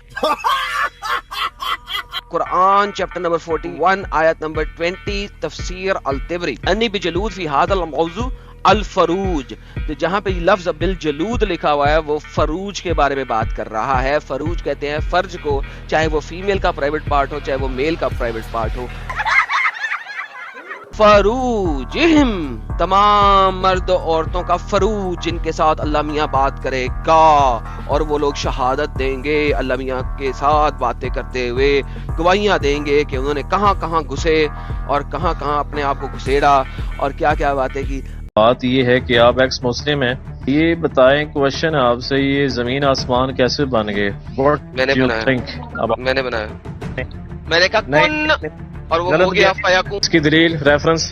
قرآن چیپٹر نمبر 41 آیت نمبر 20 تفسیر الطبری انی بجلود فی هذا الموضوع الفروج. تو جہاں پہ لفظ بالجلود لکھا ہوا ہے وہ فروج کے بارے میں بات کر رہا ہے. فروج کہتے ہیں فرج کو, چاہے وہ فیمیل کا پرائیویٹ پارٹ ہو چاہے وہ میل کا پرائیویٹ پارٹ ہو. فروجہم, تمام مرد و عورتوں کا فروج جن کے ساتھ اللہ میاں بات کرے گا, اور وہ لوگ شہادت دیں گے اللہ میاں کے ساتھ باتیں کرتے ہوئے, گواہیاں دیں گے کہ انہوں نے کہاں کہاں گھسے اور کہاں کہاں اپنے آپ کو گھسیڑا اور کیا کیا باتیں کی. بات یہ ہے کہ آپ ایکس مسلم ہیں, یہ بتائیں کوشچن آپ سے, یہ زمین آسمان کیسے بن گئے؟ میں نے بنایا, میں نے کہا کن اور وہ ہو گیا فیکون. اس کی دلیل ریفرنس؟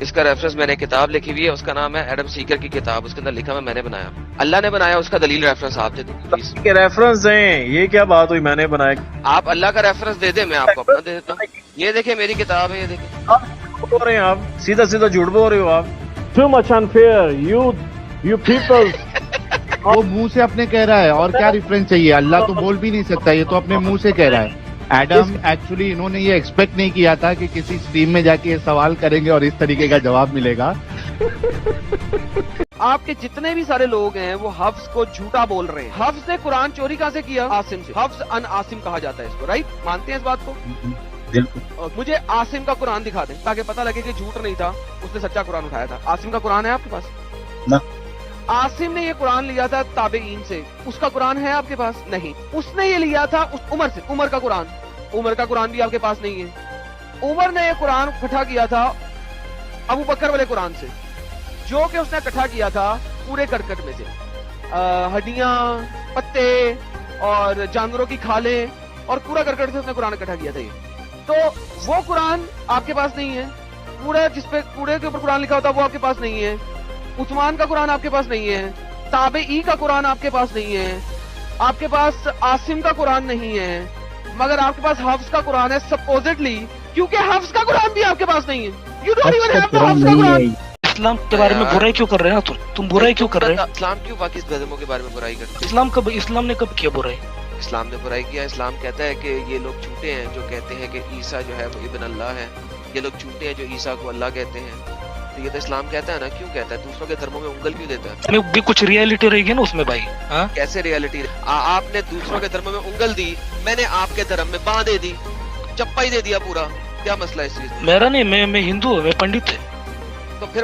اس کا ریفرنس میں نے کتاب لکھی ہوئی ہے, اس کا نام ہے ایڈم سیکر کی کتاب, اس کے اندر لکھا میں نے بنایا, اللہ نے بنایا, اس کا دلیل ریفرنس آپ دے دیں پلیز. کے ریفرنس دیں, یہ کیا بات ہوئی میں نے بنایا؟ آپ اللہ کا ریفرنس دے دیں, میں آپ کو اپنا دے دیتا ہوں. یہ دیکھیں میری کتاب ہے, یہ دیکھیں. بول رہے ہیں آپ, سیدھا سیدھا جھوٹ بول رہے ہو آپ. Too much unfair, you people. وہ منہ سے اپنے کہہ رہا ہے, اور کیا ریفرنس چاہیے؟ اللہ تو بول بھی نہیں سکتا, یہ تو اپنے منہ سے کہہ رہا ہے. ایڈم ایکچولی انہوں نے یہ ایکسپیکٹ نہیں کیا تھا کہ کسی اسٹریم میں جا کے یہ سوال کریں گے اور اس طریقے کا جواب ملے گا. آپ کے جتنے بھی سارے لوگ ہیں وہ حفظ کو جھوٹا بول رہے ہیں. حفظ نے قرآن چوری کہاں سے کیا؟ عاصم سے. حفظ ان عاصم کہا جاتا ہے اس کو, رائٹ؟ مانتے ہیں اس بات کو؟ مجھے عاصم کا قرآن دکھا دیں تاکہ پتہ لگے کہ جھوٹ نہیں تھا, اس نے سچا قرآن اٹھایا تھا. عاصم کا قرآن ہے آپ کے پاس؟ عاصم نے یہ قرآن لیا تھا تابعین سے, اس کا قرآن ہے آپ کے پاس؟ نہیں. اس نے یہ لیا تھا عمر سے, عمر کا قرآن, عمر کا قرآن بھی آپ کے پاس نہیں ہے. عمر نے یہ قرآن اکٹھا کیا تھا ابو بکر والے قرآن سے, جو کہ اس نے اکٹھا کیا تھا پورے کرکٹ میں سے, ہڈیاں, پتے اور جانوروں کی کھالیں اور پورا کرکٹ سے اس نے قرآن اکٹھا کیا تھا. یہ تو وہ قرآن آپ کے پاس نہیں ہے, پورا جس پہ کوڑے کے اوپر قرآن لکھا ہوتا وہ آپ کے پاس نہیں ہے. عثمان کا قرآن آپ کے پاس نہیں ہے, تابعی کا قرآن آپ کے پاس نہیں ہے, آپ کے پاس عاصم کا قرآن نہیں ہے, مگر آپ کے پاس حفظ کا قرآن ہے سپوزٹلی, کیونکہ حفظ کا قرآن بھی آپ کے پاس نہیں ہے. You don't even have the حفظ کا قرآن. اسلام کے بارے میں برائی کیوں کر رہے ہیں تم برائی کیوں کر رہے ہیں؟ اسلام کیوں باقی دھرموں کے بارے میں برائی کرتے ہیں؟ اسلام نے کب کیا برائی؟ اسلام نے برائی کیا. اسلام کہتا ہے کہ یہ لوگ جھوٹے ہیں جو کہتے ہیں کہ عیسیٰ جو ہے وہ ابن اللہ ہے. یہ لوگ جھوٹے ہیں جو عیسیٰ کو اللہ کہتے ہیں. تو یہ تو اسلام کہتا ہے نا, کیوں کہتا ہے؟ دوسروں کے دھرموں میں انگل کیوں دیتا ہے؟ بھی کچھ ریئلٹی رہے گی نا اس میں بھائی. کیسے ریئلٹی؟ آپ نے دوسروں کے دھرموں میں انگل دی, میں نے آپ کے دھرم میں باں دے دی, چپا ہی دے دیا پورا. کیا مسئلہ ہے اس چیز میں؟ میرا نہیں, میں ہندو ہوں, میں پنڈت ہے. تو پھر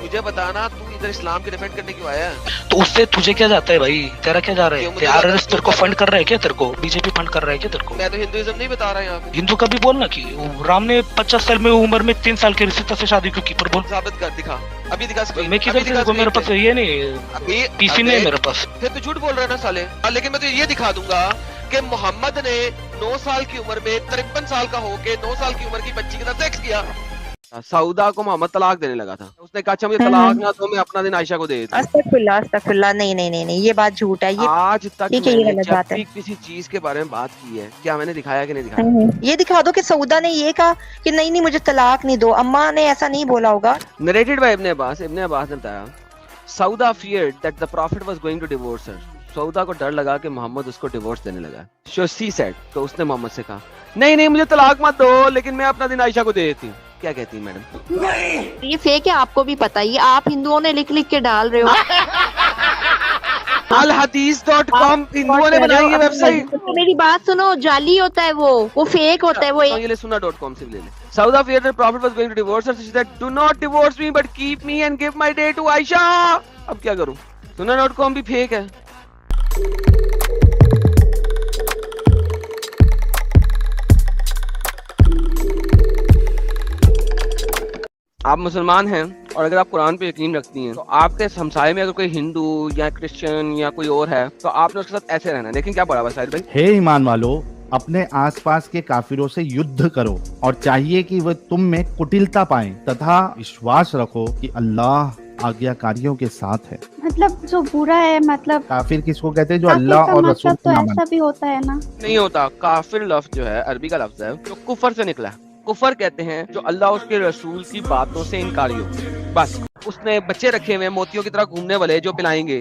مجھے بتانا تو ادھر اسلام کی ڈیفینڈ کرنے کیوں آیا ہے؟ تو اس سے تجھے کیا جاتا ہے بھائی؟ تیرا کیا جا رہا ہے؟ آر ایس ایس تیرے کو فنڈ کر رہا ہے کیا؟ تیرے کو بی جے پی فنڈ کر رہا ہے کیا تیرے کو؟ میں تو ہندوازم نہیں بتا رہا یہاں پہ. ہندو کا بھی بولنا کہ رام نے 50 سال میں عمر میں 3 سال کے رشتہ سے شادی کیوں کی, پر بول ثابت کر, دکھا, ابھی دکھا. میں کدھر, میرے پاس یہ نہیں, پی سی نہیں ہے میرے پاس. پھر تو جھوٹ بول رہا ہے نا سالے. لیکن میں تو یہ دکھا دوں گا کہ محمد نے 9 سال کی عمر میں 53 سال کا ہو کے 9 سال کی عمر کی بچی کے ساتھ سیکس کیا. سعودہ کو محمد طلاق دینے لگا تھا, اس نے کہا اچھا مجھے طلاق نہ دو, میں اپنا دن عائشہ کو دے دیتا. استغفر اللہ, نہیں, یہ بات جھوٹ ہے. آج تک میں نے جب بھی کسی چیز کے بارے میں بات کی ہے, کیا میں نے دکھایا کہ نہیں دکھایا؟ یہ دکھا دو کہ سعودہ نے یہ کہا کہ نہیں مجھے طلاق نہیں دو. اماں نے ایسا نہیں بولا ہوگا. نریٹڈ بائی ابن عباس نے بتایا سعودہ feared that the prophet was going to divorce her. سعودہ کو ڈر لگا کہ محمد اس کو ڈیورس دینے لگا. she said, تو اس نے محمد سے کہا نہیں مجھے طلاق مت دو, لیکن میں اپنا دن عائشہ کو دے دیتی ہوں. کیا کہتی ہیں میڈم؟ یہ فیک ہے, آپ کو بھی پتا, یہ آپ ہندوؤں نے لکھ کے ڈال رہے ہو. الحدیث.com ہندوؤں نے بنائی ہے ویب سائٹ. میری بات سنو, جعلی ہوتا ہے وہ فیک ہوتا ہے. وہ یہ سنا.com سے لے لیں. Sauda feared that prophet was going to divorce her, so she said, do not divorce me but keep me and give my day to Aisha. اب کیا کروں؟ سنا.com بھی فیک ہے. آپ مسلمان ہیں اور اگر آپ قرآن پہ یقین رکھتی ہیں تو آپ کے ہمسائے میں اگر کوئی ہندو یا کرسچن یا کوئی اور ہے تو آپ نے اس کے ساتھ ایسے رہنا ہے. لیکن کیا پڑا ہوا ساحل بھائی؟ ہے ایمان والو, اپنے آس پاس کے کافروں سے یدھ کرو اور چاہیے کہ وہ تم میں کٹلتا پائیں تتھا وشواس رکھو کہ اللہ آگیاکاریوں کے ساتھ ہے. مطلب جو برا ہے, مطلب کافر کس کو کہتے ہیں؟ جو اللہ اور رسول تو ایسا بھی ہوتا ہے نا. نہیں ہوتا. کافر لفظ جو ہے عربی کا لفظ ہے جو کفر سے نکلا ہے. کفر کہتے ہیں جو اللہ اس کے رسول کی باتوں سے انکاری ہو. بس اس نے بچے رکھے ہوئے موتیوں کی طرح گھومنے والے جو پلائیں گے,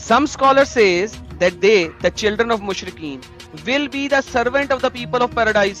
Some scholar says that they, the children of mushrikeen, will be the servant of the people of paradise.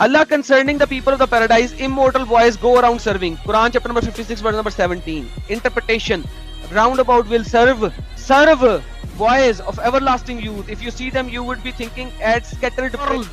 Allah concerning the people of the paradise, immortal boys go around serving. Quran chapter number 56 verse number 17. Interpretation, roundabout will serve boys of everlasting youth. If you see them you would be thinking at scattered pearls.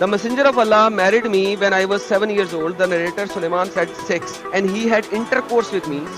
The messenger of Allah married me when I was 7 years old. The narrator Sulaiman said 6 and he had intercourse with me,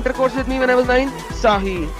Intercourse with me when I was 9. Sahih.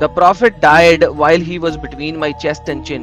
The prophet died while he was between my chest and chin,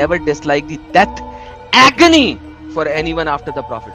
never disliked the death agony for anyone after the prophet.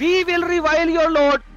we will revile your lord,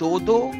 2-2,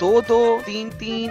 2-2, 3-3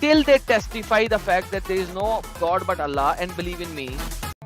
till they testify the fact that there is no God but Allah and believe in me।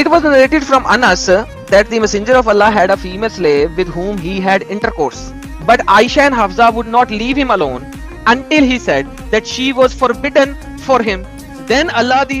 It was narrated from Anas that the Messenger of Allah had a female slave with whom he had intercourse, but Aisha and Hafsa would not leave him alone until he said that she was forbidden for him. Then Allah the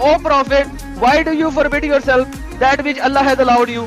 O Prophet, why do you forbid yourself that which Allah has allowed you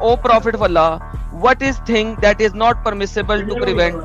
O Prophet of Allah, what is thing that is not permissible to prevent?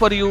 for you,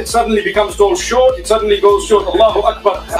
It suddenly becomes tall short. It suddenly goes short. Allahu Akbar.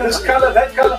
This color, that color.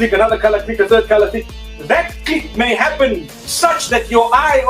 Click another color, click a third color. That click may happen such that your eye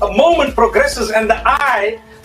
A moment progresses and the eye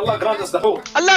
Allah grant us the hope. Allah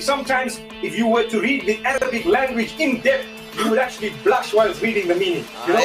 Sometimes, if you were to read the Arabic language in depth, you would actually blush while reading the meaning. You know?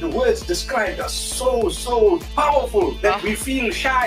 The words described are so powerful that we feel shy.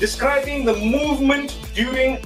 Describing the movement during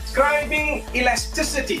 Describing elasticity.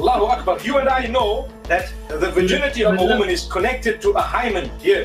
Allahu Akbar. You and I know that the virginity of a woman is connected to a hymen here.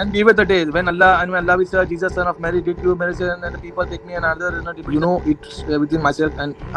And give it the days when Allah will say, Jesus son of Mary did you marry and the people take me and other, you know it's within myself and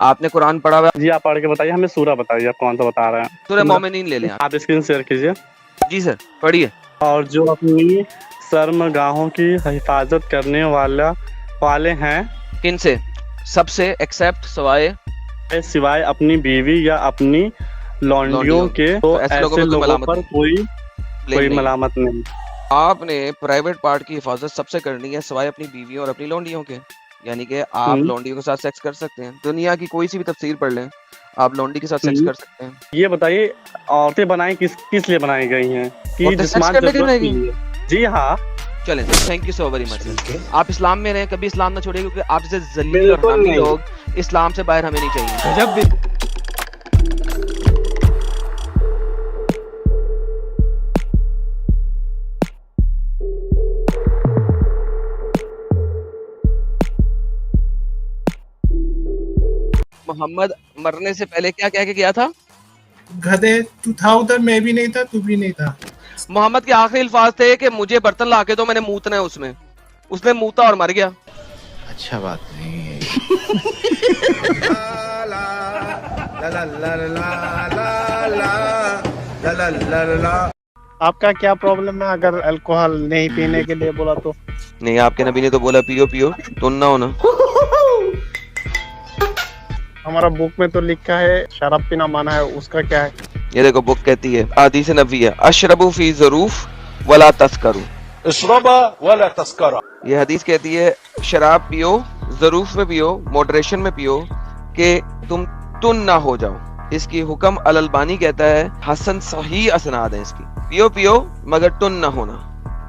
آپ نے قرآن پڑھا ہوا؟ جی آپ پڑھ کے بتائیے، ہمیں سورہ بتائیے، آپ کون سا بتا رہے ہیں؟ سورہ مومنین لے لیں آپ اسکرین شیئر کیجیے۔ جی سر پڑھیے۔ اور جو اپنی شرمگاہوں کی حفاظت کرنے والے ہیں، کن سے؟ سب سے ایکسپٹ سوائے اپنی بیوی یا اپنی لونڈیوں کے، تو ایسے لوگوں پر کوئی ملامت نہیں۔ آپ نے پرائیویٹ پارٹ کی حفاظت سب سے کرنی ہے سوائے اپنی بیویوں اور اپنی لونڈیوں کے، یعنی کہ آپ لونڈیوں کے ساتھ سیکس کر سکتے ہیں، دنیا کی کوئی سی بھی تفسیر پڑھ لیں، آپ لونڈی کے ساتھ سیکس کر سکتے ہیں۔ یہ بتائیے عورتیں بنائی کس لیے بنائی گئی ہیں؟ کہ جسمانی ضرورت کے لیے۔ جی ہاں۔ چلیں تھینک یو سو ویری مچ۔ آپ اسلام میں رہیں، کبھی اسلام نہ چھوڑیے، کیونکہ آپ جیسے ذلیل اور حرامی لوگ اسلام سے باہر ہمیں نہیں چاہیے۔ جب بھی محمد مرنے سے پہلے کیا کہہ کے گیا تھا؟ گدھے تو تھا ادھر، میں بھی نہیں تھا، تو بھی نہیں تھا۔ محمد کے آخری الفاظ تھے کہ مجھے برتن لا کے دو، میں نے موتنا ہے اس میں۔ اس نے موتا اور مر گیا۔ اچھا بات نہیں ہے۔ آپ کا کیا پرابلم ہے اگر الکوہل نہیں پینے کے لیے بولا تو؟ نہیں، آپ کے نبی نے تو بولا پیو پیو، تم نہ ہونا۔ ہمارا بک میں تو لکھا ہے شراب پینا منع ہے، اس کا کیا ہے؟ یہ دیکھو بک کہتی ہے، حدیث نبوی ہے، اشربوا فی ظروف ولا تسکروا، اشربا ولا تسکرا۔ یہ حدیث کہتی ہے شراب پیو، ظروف میں پیو، ماڈریشن میں پیو، کہ تم تن نہ ہو جاؤ۔ اس کی حکم الالبانی کہتا ہے حسن صحیح اسناد ہے اس کی، پیو پیو مگر تن نہ ہونا،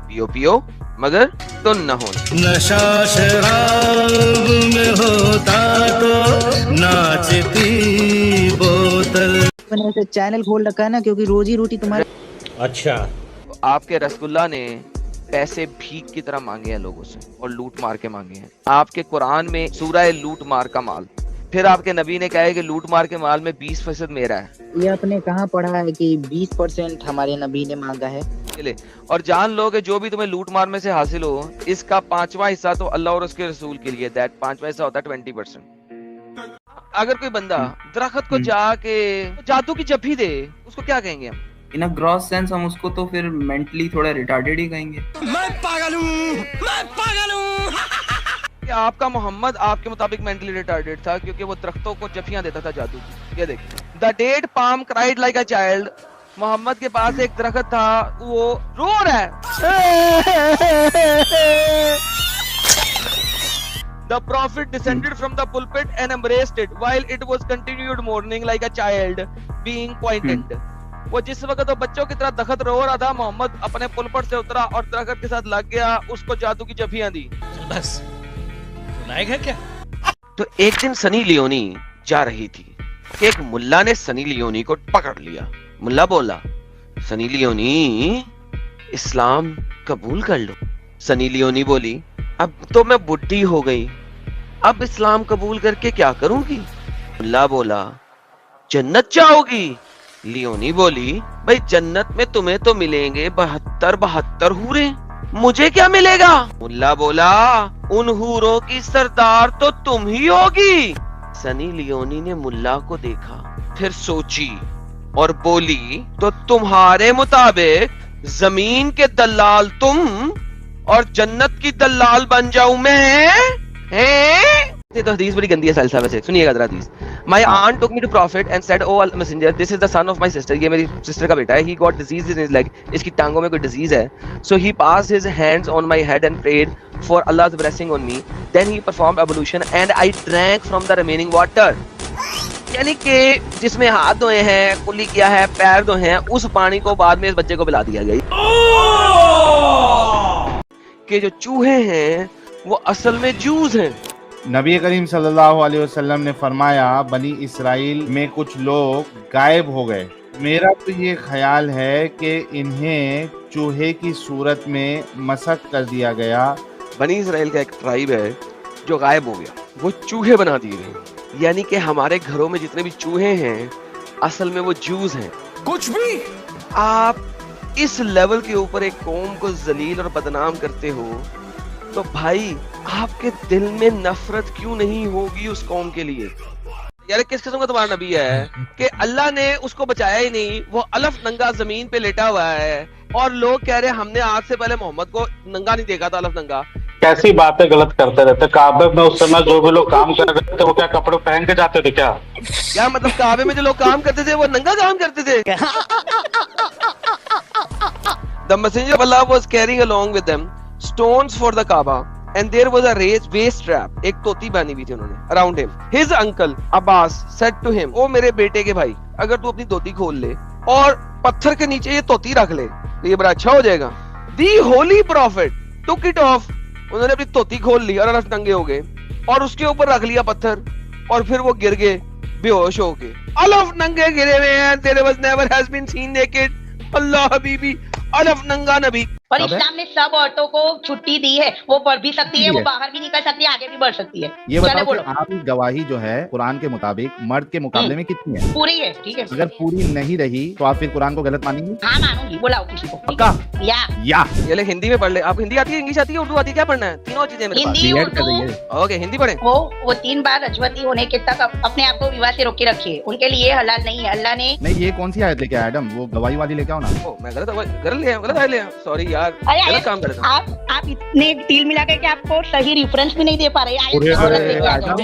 پیو پیو مگر تن نہ ہونا۔ نشہ شراب میں ہوتا تو ناچتی بوتل۔ میں نے چینل کھول رکھا ہے نا، کیونکہ روزی روٹی تمہارے۔ اچھا، آپ کے رسول اللہ نے پیسے بھیک کی طرح مانگے ہیں لوگوں سے اور لوٹ مار کے مانگے ہیں۔ آپ کے قرآن میں سورہ لوٹ مار کا مال، پھر آپ کے نبی نے کہا ہے کہ لوٹ مار کے مال میں 20% میرا ہے۔ یہ آپ نے کہاں پڑھا ہے کہ 20% ہمارے نبی نے مانگا ہے؟ اور جان لو کہ جو بھی تمہیں لوٹ مار میں سے حاصل ہو، اس کا 5واں حصہ تو اللہ اور اس کے رسول کے لیے، دیٹ 5واں حصہ ہوتا ہے 20%۔ اگر کوئی بندہ درخت کو جا کے جادو کی جپھی دے، اس کو کیا کہیں گے ہم؟ ان اے گراس سینس ہم اس کو تو پھر مینٹلی تھوڑا ریٹارڈیڈ ہی کہیں گے۔ میں پاگل ہوں، میں پاگل ہوں۔ کہ آپ کا محمد آپ کے مطابق مینٹلی ریٹارڈیڈ تھا، کیونکہ وہ درختوں کو جفیاں دیتا تھا جادو کی۔ یہ دیکھیں، the dead palm cried like a child. Muhammad کے پاس ایک درخت تھا، وہ رو رہا ہے۔ The prophet descended from the pulpit and embraced it while it was continued mourning like a child being pointed. وہ جس وقت وہ بچوں کی طرح درخت رو رہا تھا، محمد اپنے پلپٹ سے اترا اور درخت کے ساتھ لگ گیا، اس کو جادو کی جفیاں دی۔ بس لائق ہے کیا؟ تو ایک دن سنی لیونی جا رہی تھی کہ ایک ملا نے سنی لیونی کو پکڑ لیا۔ ملا بولا، سنی لیونی اسلام قبول کر لو۔ سنی لیونی بولی، اب تو میں بڈھی ہو گئی، اب اسلام قبول کر کے کیا کروں گی؟ ملا بولا، جنت جاؤ گی۔ لیونی بولی، بھائی جنت میں تمہیں تو ملیں گے 72 حوریں، مجھے کیا ملے گا؟ ملا بولا، ان حوروں کی سردار تو تم ہی ہوگی۔ سنی لیونی نے ملا کو دیکھا، پھر سوچی اور بولی، تو تمہارے مطابق زمین کے دلال تم اور جنت کی دلال بن جاؤں میں؟ یہ تو حدیث بڑی گندی ہے سائل صاحب سے، سنیے گا ذرا حدیث۔ My aunt took me to prophet and said, oh messenger, this is the son of my sister. یہ میری sister کا بیٹا ہے. He got disease in his leg. اس کی ٹانگوں میں کوئی disease ہے. So he passed his hands on my head and prayed for Allah's blessing on me. Then he performed ablution and I drank from the remaining water. یعنی کہ جس میں ہاتھ دھوئے ہیں، کلی کیا ہے، پیر دھوئے ہیں، اس پانی کو بعد میں اس بچے کو پلا دیا گیا۔ کہ جو چوہے ہیں وہ اصل میں جوز ہیں۔ نبی کریم صلی اللہ علیہ وسلم نے فرمایا بنی اسرائیل میں کچھ لوگ غائب ہو گئے، میرا تو یہ خیال ہے کہ انہیں چوہے کی صورت میں مسخ کر دیا گیا۔ بنی اسرائیل کا ایک ٹرائب ہے جو غائب ہو گیا، وہ چوہے بنا دیے گئے، یعنی کہ ہمارے گھروں میں جتنے بھی چوہے ہیں اصل میں وہ جوز ہیں۔ کچھ بھی آپ اس لیول کے اوپر ایک قوم کو ذلیل اور بدنام کرتے ہو تو بھائی آپ کے دل میں نفرت کیوں نہیں ہوگی اس قوم کے لیے؟ یار کس قسم کا تمہارا نبی ہے کہ اللہ نے اس کو بچایا ہی نہیں, وہ الف ننگا زمین پہ لیٹا ہوا ہے اور لوگ کہہ رہے ہیں ہم نے آج سے پہلے محمد کو ننگا نہیں دیکھا تھا, الف ننگا. کیسی باتیں غلط کرتے رہتے. کعبے میں اس سمے جو بھی لوگ کام کر رہے تھے وہ کیا کپڑے پہن کے جاتے تھے کیا؟ کیا مطلب کعبے میں جو لوگ کام کرتے تھے وہ ننگا کام کرتے تھے؟ The messenger of Allah was carrying along with them stones for the Kaaba and there was a raised waist trap. ایک توتی بانی ہوئی تھی انہوں نے around him. His uncle Abbas said to him, او میرے بیٹے کے بھائی, اگر تو اپنی توتی کھول لے اور پتھر کے نیچے یہ توتی رکھ لے تو یہ بڑا اچھا ہو جائے گا. The holy prophet took it off. انہوں نے اپنی توتی کھول لی اور الف ننگے ہو گئے اور اس کے اوپر رکھ لیا پتھر اور پھر وہ گر گئے بے ہوش ہو کے. الف ننگے گرے ہوئے ہیں. There was never has been seen naked. اللہ حبیبی الف ننگا نبی. اور اسلام نے سب عورتوں کو چھٹی دی ہے, وہ پڑھ بھی سکتی ہے, وہ باہر بھی نکل سکتی ہے, آگے بھی بڑھ سکتی ہے. یہ بتاؤ کہ آپ کی گواہی جو ہے قرآن کے مطابق مرد کے مقابلے میں کتنی ہے؟ پوری ہے. ٹھیک ہے, اگر پوری نہیں رہی تو آپ پھر قرآن کو غلط مانیں گے؟ ہاں مانوں گی. بلاؤ کسی کو. پکا یا یہ ہندی میں پڑھ لے. آپ ہندی آتی ہے, انگلش آتی ہے, اردو آتی ہے, کیا پڑھنا ہے؟ تینوں چیزیں میرے پاس. ہندی اردو. اوکے ہندی پڑھیں. وہ 3 بار رجوتی ہونے کے تک اپنے آپ کو وواہ سے روکے رکھیے, ان کے لیے حلال نہیں ہے. اللہ نے نہیں. یہ کون سی آیت لے کے آیا ایڈم؟ وہ گواہی والی لے کے آؤ نا. میں غلط لے. سوری یار, غلط کام کر رہا ہوں. آپ اتنے تیل ملا کے کہ آپ کو صحیح ریفرنس بھی نہیں دے پا رہے.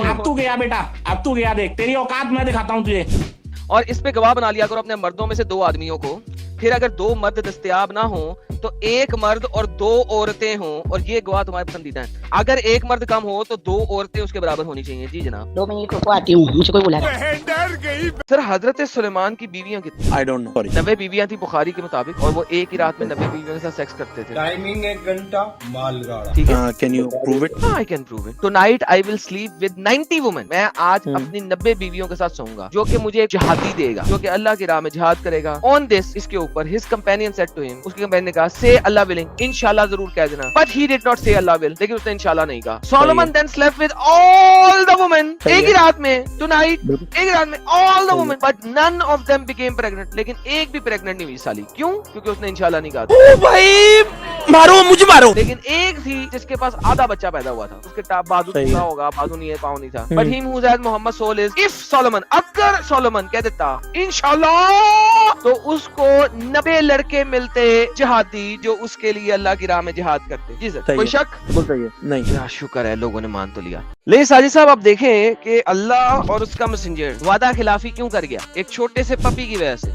اب تو گیا بیٹا, اب تو گیا, دیکھ تیری اوقات میں دکھاتا ہوں تجھے. اور اس پہ گواہ بنا لیا کرو اپنے مردوں میں سے 2 آدمیوں کو. پھر اگر 2 مرد دستیاب نہ ہوں تو 1 مرد اور 2 عورتیں ہوں, اور یہ گواہ تمہارے پسندیدہ ہیں. اگر 1 مرد کم ہو تو 2 عورتیں اس کے برابر ہونی چاہیے. جی جناب. 2 منٹ رکو, آتی ہوں, مجھے کوئی بلا رہا ہے. سر حضرت سلیمان کی بیویاں کتنی؟ 90 بیویاں تھی بخاری کے مطابق, اور وہ ایک ہی رات میں 90 بیویوں کے ساتھ سیکس کرتے تھے. ٹائمنگ 1 گھنٹہ, مال گاڑا. ٹھیک ہے, کین یو پروو اٹ؟ ہاں, I can prove it. Tonight I will sleep with 90 women. میں آج اپنی 90 بیویوں کے ساتھ سوؤں گا جو کہ مجھے ایک جہادی دے گا, جو کہ اللہ کی راہ میں جہاد کرے گا. آن دس, اس کے اوپر his companion said to him, اس کے کمپینین نے کہا say Allah willing, انشاءاللہ ضرور کہہ دینا. But he did not say Allah will, لیکن اس نے انشاءاللہ نہیں کہا. Solomon then slept with all the women, ایک ہی رات میں, tonight, ایک ہی رات میں all the women, but none of them became pregnant. لیکن ایک بھی pregnant نہیں ہوئی سالی. کیوں؟ کیونکہ اس نے انشاءاللہ نہیں کہا. او بھائی مارو, مجھے مارو. لیکن ایک تھی جس کے پاس آدھا بچہ پیدا ہوا تھا, اس کے بازو ٹوٹا ہوگا, بازو نہیں ہے, پاؤں نہیں تھا. But him who said Muhammad soul is, if Solomon, اگر Solomon کہہ دیتا انشاءاللہ, تو اس کو 90 لڑکے ملتے جہادی جو اس کے لیے اللہ کی راہ میں جہاد کرتے. جی سر, کوئی شک؟ نہیں. شکر ہے لوگوں نے مان تو لیا. لیکن ساجد صاحب آپ دیکھیں کہ اللہ اور اس کا میسنجر وعدہ خلافی کیوں کر گیا؟ ایک چھوٹے سے پپی کی وجہ سے.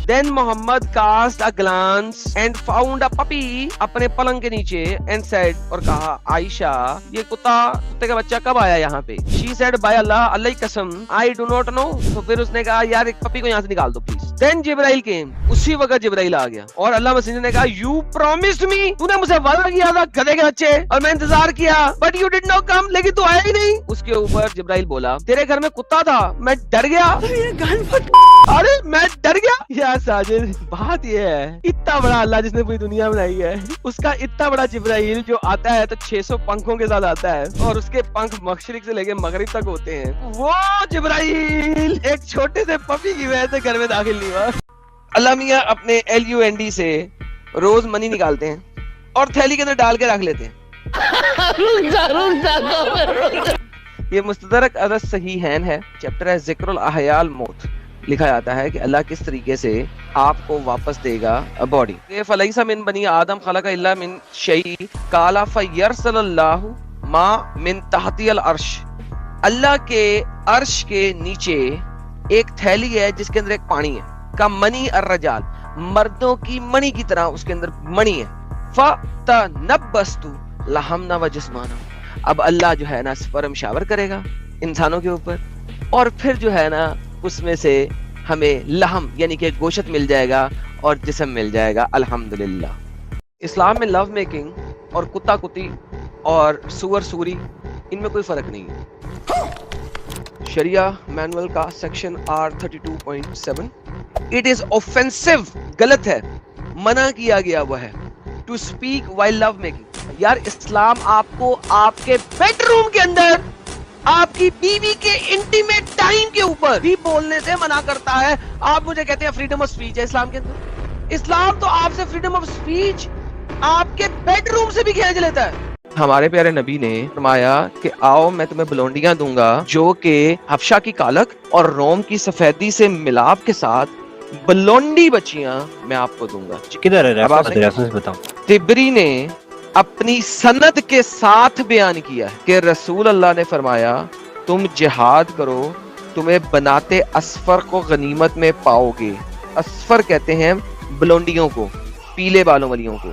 Then Muhammad cast a glance and found a puppy اپنے پلنگ کے نیچے and said, اور کہا عائشہ یہ کتے کا بچہ کب آیا یہاں پہ؟ She said by Allah, اللہ کی قسم I do not know. تو پھر اس نے کہا یار ایک پپی کو یہاں سے نکال دو پلیز. Then جبرائیل came, اسی وقت جبرائیل آ گیا اور اللہ میسنجر نے کہا you promised me, تو نے مجھے وعدہ کیا تھا گدھے کے بچے, اور میں انتظار کیا, but you did not come, لیکن تو آیا ہی نہیں. اس کے اوپر جبرائیل بولا تیرے گھر میں کتا تھا, میں ڈر گیا. ارے میں ڈر گیا. یار ساجد بات یہ ہے, اتنا بڑا اللہ جس نے پوری دنیا بنائی ہے, اس کا اتنا بڑا جبرائیل جو آتا ہے تو 600 پنکھوں کے ساتھ آتا ہے, اور اس کے پنکھ مشرق سے لے کے مغرب تک ہوتے ہیں. وہ جبرائیل ایک چھوٹے سے پپی کی وجہ سے گھر میں داخل نہیں ہوا. اللہ میاں اپنے LUND سے روز منی نکالتے ہیں اور تھیلی کے اندر ڈال کے رکھ لیتے ہیں. یہ مستدرک عدد صحیحین ہے, چیپٹر ہے ذکر الاحیاء الموت. لکھا جاتا ہے کہ اللہ کس طریقے سے آپ کو واپس دے گا باڈی. فلیس من بنی آدم خلق الا من شیء قال فیرسل اللہ ما من تحت العرش. اللہ کے عرش کے نیچے ایک تھیلی ہے جس کے اندر ایک پانی ہے, کا منی الرجال, مردوں کی منی کی طرح اس کے اندر منی ہے. فتنبستو لحمنا و جسمانا. اب اللہ جو ہے نا سپرم شاور کرے گا انسانوں کے اوپر, اور پھر جو ہے نا اس میں سے ہمیں لحم یعنی کہ گوشت مل جائے گا اور جسم مل جائے گا. الحمدللہ. اسلام میں لو میکنگ اور کتا کتی اور سور سوری ان میں کوئی فرق نہیں ہے. شریعہ مینول کا section R32.7 it is offensive, غلط ہے, منع کیا گیا ہوا ہے to speak while love making. یار اسلام آپ کو آپ کے بیڈ روم کے اندر آپ کی بیوی کے انٹیمیٹ ٹائم کے اوپر بھی بولنے سے منع کرتا ہے. آپ مجھے کہتے ہیں فریڈم آف اسپیچ ہے اسلام کے اندر. اسلام تو آپ سے فریڈم آف اسپیچ آپ کے بیڈ روم سے بھی کھینچ لیتا ہے. ہمارے پیارے نبی نے فرمایا کہ آؤ میں تمہیں بلونڈیاں دوں گا جو کہ حبشہ کی کالک اور روم کی سفیدی سے ملاپ کے ساتھ بلونڈی بچیاں میں آپ کو دوں گا. کدھر ہے بتاؤ. تبری نے اپنی سند کے ساتھ بیان کیا ہے کہ رسول اللہ نے فرمایا تم جہاد کرو تمہیں بناتے اسفر کو غنیمت میں پاؤ گے. اسفر کہتے ہیں بلونڈیوں کو, پیلے بالوں والیوں کو.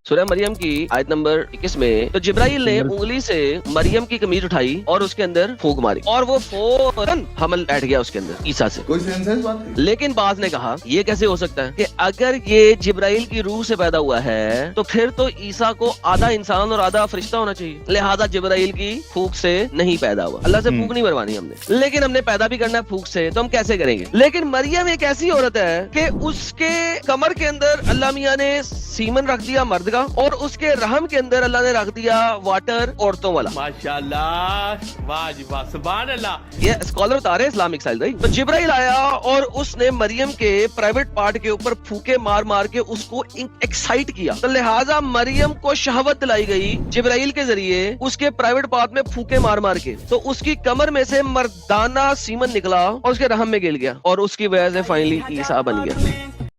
سورہ مریم کی آیت نمبر 21 میں تو جبرائیل نے انگلی سے مریم کی قمیض اٹھائی اور اس کے اندر پھونک ماری اور وہ فوراً حمل بیٹھ گیا اس کے اندر عیسیٰ سے. لیکن بعض نے کہا یہ کیسے ہو سکتا ہے کہ اگر یہ جبرائیل کی روح سے پیدا ہوا ہے تو پھر تو عیسیٰ کو آدھا انسان اور آدھا فرشتہ ہونا چاہیے, لہذا جبرائیل کی پھونک سے نہیں پیدا ہوا. اللہ سے پھونک نہیں مروانی ہم نے, لیکن ہم نے پیدا بھی کرنا ہے پھونک سے, تو ہم کیسے کریں گے؟ لیکن مریم ایک ایسی عورت ہے کہ اس کے کمر کے اندر اللہ میاں نے سیمن رکھ دیا مرد کا اور اس کے رحم کے اندر اللہ نے رکھ دیا واٹر عورتوں والا. ماشاءاللہ, واہ جی واہ, سبحان اللہ. یہ اسکالر بتا رہے ہیں اسلامک سائل بھائی. تو جبرائیل آیا اور اس نے مریم کے پرائیویٹ پارٹ کے اوپر پھوکے مار مار کے اس کو ایکسائٹ کیا, تو لہٰذا مریم کو شہوت دلائی گئی جبرائیل کے ذریعے اس کے پرائیویٹ پارٹ میں پھوکے مار مار کے, تو اس کی کمر میں سے مردانہ سیمن نکلا اور اس کے رحم میں گر گیا اور اس کی وجہ سے فائنلی عیسیٰ بن گیا.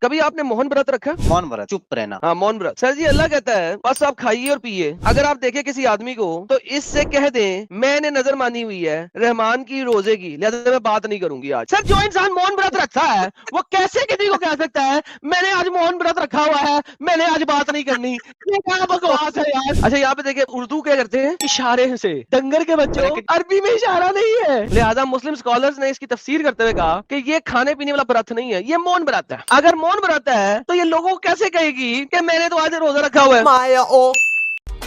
کبھی آپ نے موہن برت رکھا؟ مون برت, چپ رہنا. ہاں مون برت. سر جی اللہ کہتا ہے بس آپ کھائیے اور پیئے. اگر آپ دیکھیں کسی آدمی کو تو اس سے کہہ دیں میں نے نظر مانی ہوئی ہے رحمان کی روزے کی, لہذا میں بات نہیں کروں گی آج. سر جو انسان موہن برت رکھتا ہے وہ کیسے کسی کو کہہ سکتا ہے میں نے آج موہن برت رکھا ہوا ہے, میں نے آج بات نہیں کرنی؟ یہ کیا بکواس ہے یار. اچھا یہاں پہ دیکھیں اردو کیا کرتے ہیں اشارے سے, ڈنگر کے بچوں عربی میں اشارہ نہیں ہے. لہذا مسلم اسکالرز نے اس کی تفسیر کرتے ہوئے کہا کہ یہ کھانے پینے والا برت نہیں ہے, یہ مون برت ہے. اگر مون برت ہے تو یہ لوگوں کو کیسے کہے گی کہ میں نے تو آج روزہ رکھا ہوا ہے؟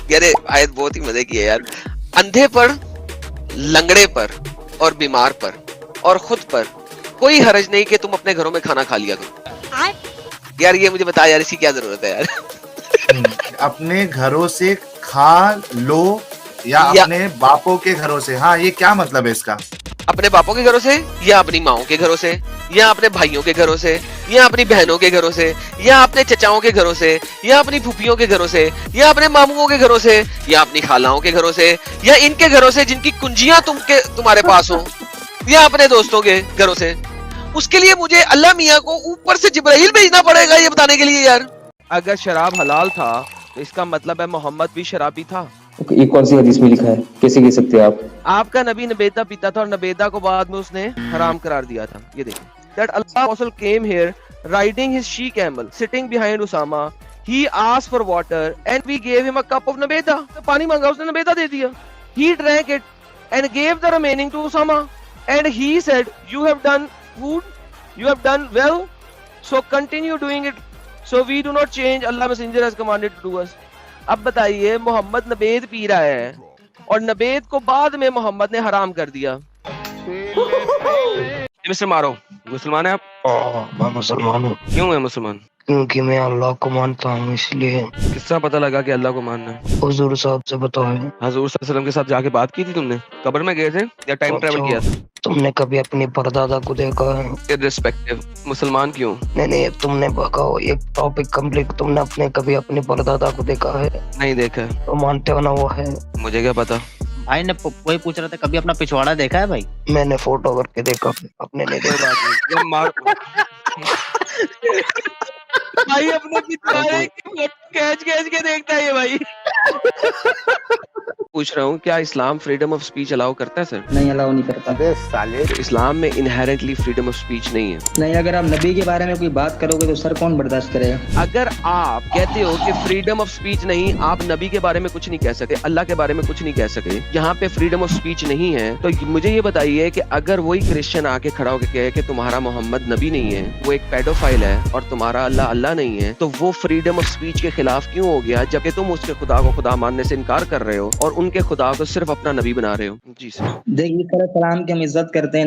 یار آیت بہت ہی مزے کی ہے یار. اندھے پر, لنگڑے پر اور بیمار پر اور خود پر کوئی حرج نہیں کہ تم اپنے گھروں میں کھانا کھا لیا کرو. یار یہ مجھے بتا یار اسی کیا ضرورت ہے یار. اپنے گھروں سے کھا لو یا اپنے باپوں کے گھروں سے, ہاں یہ کیا مطلب ہے اس کا؟ اپنے باپوں کے گھروں سے یا اپنی ماؤں کے گھروں سے یا اپنے بھائیوں کے گھروں سے یا اپنی بہنوں کے گھروں سے یا اپنے چچاؤں کے گھروں سے یا اپنی پھوپھیوں کے گھروں سے یا اپنے ماموں کے گھروں سے یا اپنی خالاؤں کے گھروں سے یا ان کے گھروں سے جن کی کنجیاں تمہارے پاس ہوں یا اپنے دوستوں کے گھروں سے. اس کے لیے مجھے اللہ میاں کو اوپر سے جبرائیل بھیجنا پڑے گا یہ بتانے کے لیے یار. اگر شراب حلال تھا تو اس کا مطلب ہے محمد بھی شرابی تھا. یہ کون سی حدیث میں لکھا ہے, کیسے کہہ سکتے ہیں آپ؟ آپ کا نبی نبیدہ پیتا تھا اور نبیدہ کو بعد میں اس نے حرام قرار دیا تھا. یہ دیکھیں that Allah Apostle came here riding his she camel sitting behind Usama. He asked for water and we gave him a cup of nabeda. پانی مانگا اس نے نبیدہ دے دیا. He drank it and gave the remaining to Usama and he said you have done good, you have done well, so continue doing it, so we do not change. Allah Messenger has commanded to do us. اب بتائیے محمد نبید پی رہا ہے اور نبید کو بعد میں محمد نے حرام کر دیا. مسٹر مارو مسلمان ہیں آپ؟ میں مسلمان ہوں. کیوں ہے مسلمان؟ کیونکہ میں اللہ کو مانتا ہوں, اس لیے. کس طرح پتہ لگا کہ اللہ کو ماننا ہے؟ حضور صاحب سے بتاؤ. حضور صلی اللہ علیہ وسلم کے ساتھ جا کے بات کی تھی تم نے؟ قبر میں گئے تھے یا ٹائم ٹریول کیا تھا؟ تم نے کبھی اپنی پردادا کو دیکھا ہے؟ irrespective مسلمان کیوں؟ نہیں تم نے بتاؤ ایک ٹاپک کمپلیٹ. تم نے کبھی اپنی پردادا کو دیکھا ہے؟ نہیں دیکھا. تو مانتے ہو نا وہ ہے؟ مجھے کیا پتا. بھائی نے کوئی پوچھ رہا تھا کبھی اپنا پچھواڑا دیکھا ہے؟ بھائی میں نے فوٹو کر کے دیکھا, اپنے نہیں دیکھا. بھائی اپنے پچھواڑے کی فوٹو کھینچ کے دیکھتا ہے یہ بھائی. پوچھ رہا ہوں کیا اسلام فریڈم آف اسپیچ الاؤ کرتا ہے؟ سر نہیں الاؤ نہیں کرتا. اسلام میں انہیرنٹلی فریڈم آف اسپیچ نہیں ہے. نہیں, اگر آپ نبی کے بارے میں کوئی بات کرو گے تو سر کون برداشت کرے گا؟ اگر آپ کہتے ہو کہ فریڈم آف اسپیچ نہیں, آپ نبی کے بارے میں کچھ نہیں کہہ سکتے, اللہ کے بارے میں کچھ نہیں کہہ سکتے, یہاں پہ فریڈم آف اسپیچ نہیں ہے, تو مجھے یہ بتائیے کہ اگر وہی کرسچن آ کے کھڑا ہو کے کہے کہ تمہارا محمد نبی نہیں ہے, وہ ایک پیڈوفائل ہے اور تمہارا اللہ نہیں ہے, تو وہ فریڈم آف اسپیچ کے خلاف کیوں ہو گیا جبکہ تم اس کے خدا کو خدا ماننے سے انکار کر رہے ہو اور ان کے خدا کو صرف اپنا نبی بنا رہے ہو؟ جی سر. دیکھیے سر السلام کی ہم عزت کرتے ہیں,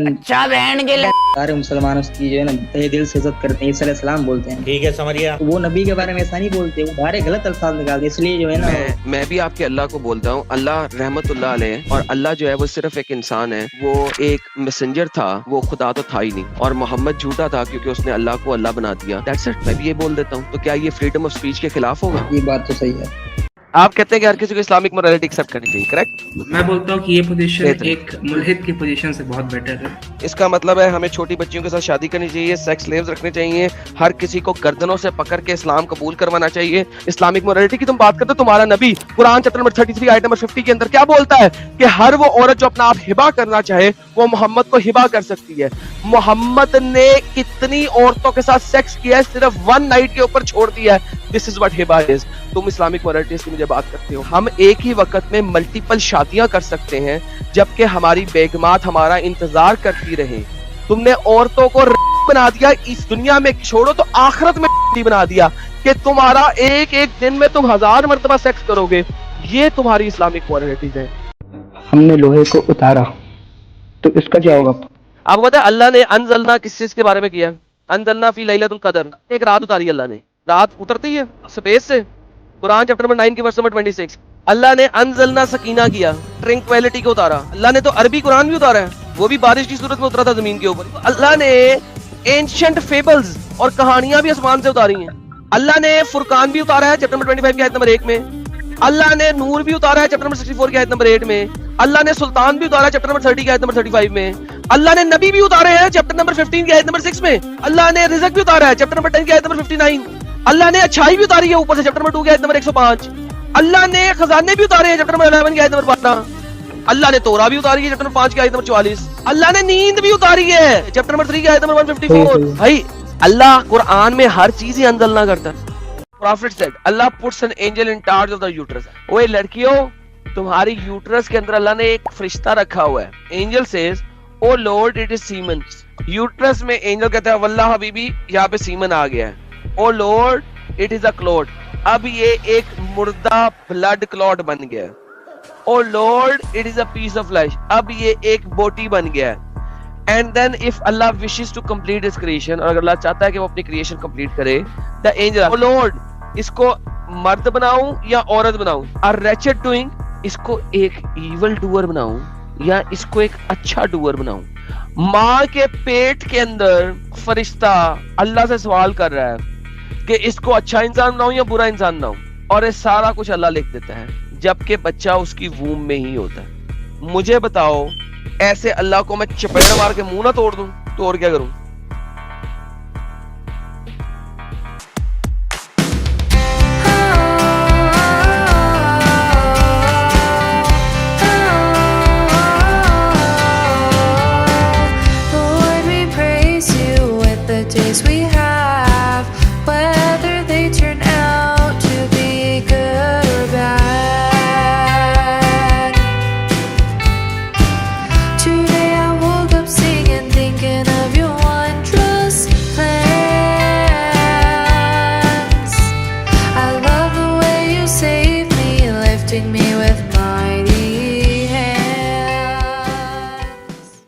سارے مسلمان اس کی جو ہے نا تہ دل سے عزت کرتے ہیں, عیسی علیہ السلام بولتے ہیں. ٹھیک ہے سمجھیا. وہ نبی کے بارے میں ایسا نہیں بولتے, وہ بارے غلط الفاظ نکالتے, اس لیے جو ہے نا میں بھی آپ کے اللہ کو بولتا ہوں, اللہ رحمت اللہ علیہ, اور اللہ جو ہے وہ صرف ایک انسان ہے, وہ ایک میسنجر تھا, وہ خدا تو تھا ہی نہیں, اور محمد جھوٹا تھا کیونکہ اس نے اللہ کو اللہ بنا دیا. That's it. میں بھی یہ بول دیتا ہوں. تو کیا یہ فریڈم آف اسپیچ کے خلاف ہوگا؟ یہ بات تو صحیح ہے. آپ کہتے ہیں کہ ہر کسی کو اسلامک مورالٹی ایکسیپٹ کرنی چاہیے, کریکٹ؟ میں بولتا ہوں کہ یہ پوزیشن ایک ملحد کی پوزیشن سے بہت بیٹر ہے. اس کا مطلب ہے ہمیں چھوٹی بچیوں کے ساتھ شادی کرنی چاہیے, سیکس سلیوز رکھنے چاہیے, ہر کسی کو گردنوں سے پکڑ کے اسلام قبول کروانا چاہیے. اسلامک مورالٹی کی تم بات کرتے ہو, تمہارا نبی قرآن چیپٹر نمبر 33 آیت نمبر 50 کے اندر کیا بولتا ہے کہ ہر وہ عورت جو اپنا آپ ہبا کرنا چاہے وہ محمد کو ہبا کر سکتی ہے. محمد نے کتنی عورتوں کے ساتھ سیکس کیا ہے, صرف 1 نائٹ کے اوپر چھوڑ دیا ہے. دس از واٹ ہبا از. تم اسلامک مورالٹیز کی مجھے بات کرتے ہو. ہم ایک ہی وقت میں ملٹیپل شادیاں کر سکتے ہیں جبکہ ہماری بیگمات ہمارا انتظار کرتی رہے. تم نے عورتوں کو بنا دیا, اس دنیا میں چھوڑو تو آخرت میں بنا دیا کہ تمہارا ایک ایک دن میں تم 1000 مرتبہ سیکس کرو گے. یہ تمہاری اسلامک مورالٹیز ہیں. ہم نے لوہے کو اتارا تو اس کا کیا ہوگا؟ آپ کو پتا ہے اللہ نے انزلنا کس چیز کے بارے میں کیا؟ انزلنا فی لیلۃ القدر, ایک رات اتاری اللہ نے. رات اترتی ہے سپیس سے, قرآن چیپٹر نمبر 9 کی ورس نمبر 26. اللہ نے انزلنا سکینہ کیا, ٹرنکویلٹی کو اتارا. اللہ نے تو عربی قرآن بھی اتارا ہے, وہ بھی بارش کی صورت میں اترا تھا زمین کے اوپر. اللہ نے اینشنٹ فیبلز اور کہانیاں بھی آسمان سے اتاری ہیں. اللہ نے فرقان بھی اتارا ہے چیپٹر نمبر 25 کی آیت نمبر 1 میں. اللہ نے نور بھی اتارا ہے چیپٹر نمبر 64 کی آیت نمبر 8 میں. اللہ نے سلطان بھی اتارا ہے چیپٹر نمبر 30 کی آیت نمبر 35 میں. اللہ نے نبی بھی اتارے ہیں چیپٹر نمبر 15 کی آیت نمبر 6 میں. اللہ نے رزق بھی اتارا ہے چیپٹر نمبر 10 کی آیت نمبر 59. اللہ نے اچھائی بھی اتاری ہے اوپر سے چیپٹر نمبر 2 کی آیت نمبر 105. اللہ نے خزانے بھی اتارے ہیں چیپٹر نمبر 11 کی آیت نمبر 12. اللہ نے تورا بھی اتاری ہے چیپٹر نمبر 5 کی آیت نمبر 44. اللہ نے نیند بھی اتاری ہے چیپٹر نمبر 3 کی آیت نمبر 154. بھائی اللہ قرآن میں ہر چیز ہی انزلنا کرتا ہے. Prophet said, Allah puts an angel in charge of the uterus. اوے لڑکیوں, تمہاری یوٹرس کے اندر اللہ نے ایک فرشتہ رکھا ہوا ہے. Angel says, oh Lord, it is semen. Uterus میں اینجل کہتا ہے واللہ حبیبی یہاں پہ سیمن آ گیا ہے. oh Lord, it is a clot. اب یہ ایک مردہ بلڈ کلوٹ بن گیا ہے. oh Lord, it is a piece of flesh. اب یہ ایک بوٹی بن گیا ہے. And then if Allah wishes to complete his creation, اور اگر اللہ چاہتا ہے کہ وہ اپنی creation complete کرے, the angel, oh Lord, اس کو مرد بناؤں یا عورت بناؤں؟ a wretched doing, اس کو ایک evil doer بناؤں یا اس کو ایک اچھا doer بناؤں؟ ماں کے پیٹ کے اندر فرشتہ اللہ سے سوال کر رہا ہے کہ اس کو اچھا انسان بناؤں یا برا انسان بناؤں, اور یہ سارا کچھ اللہ لکھ دیتا ہے جبکہ بچہ اس کی ووم میں ہی ہوتا ہے. مجھے بتاؤ ایسے اللہ کو میں چپیڑ مار کے منہ نہ توڑ دوں تو اور کیا کروں؟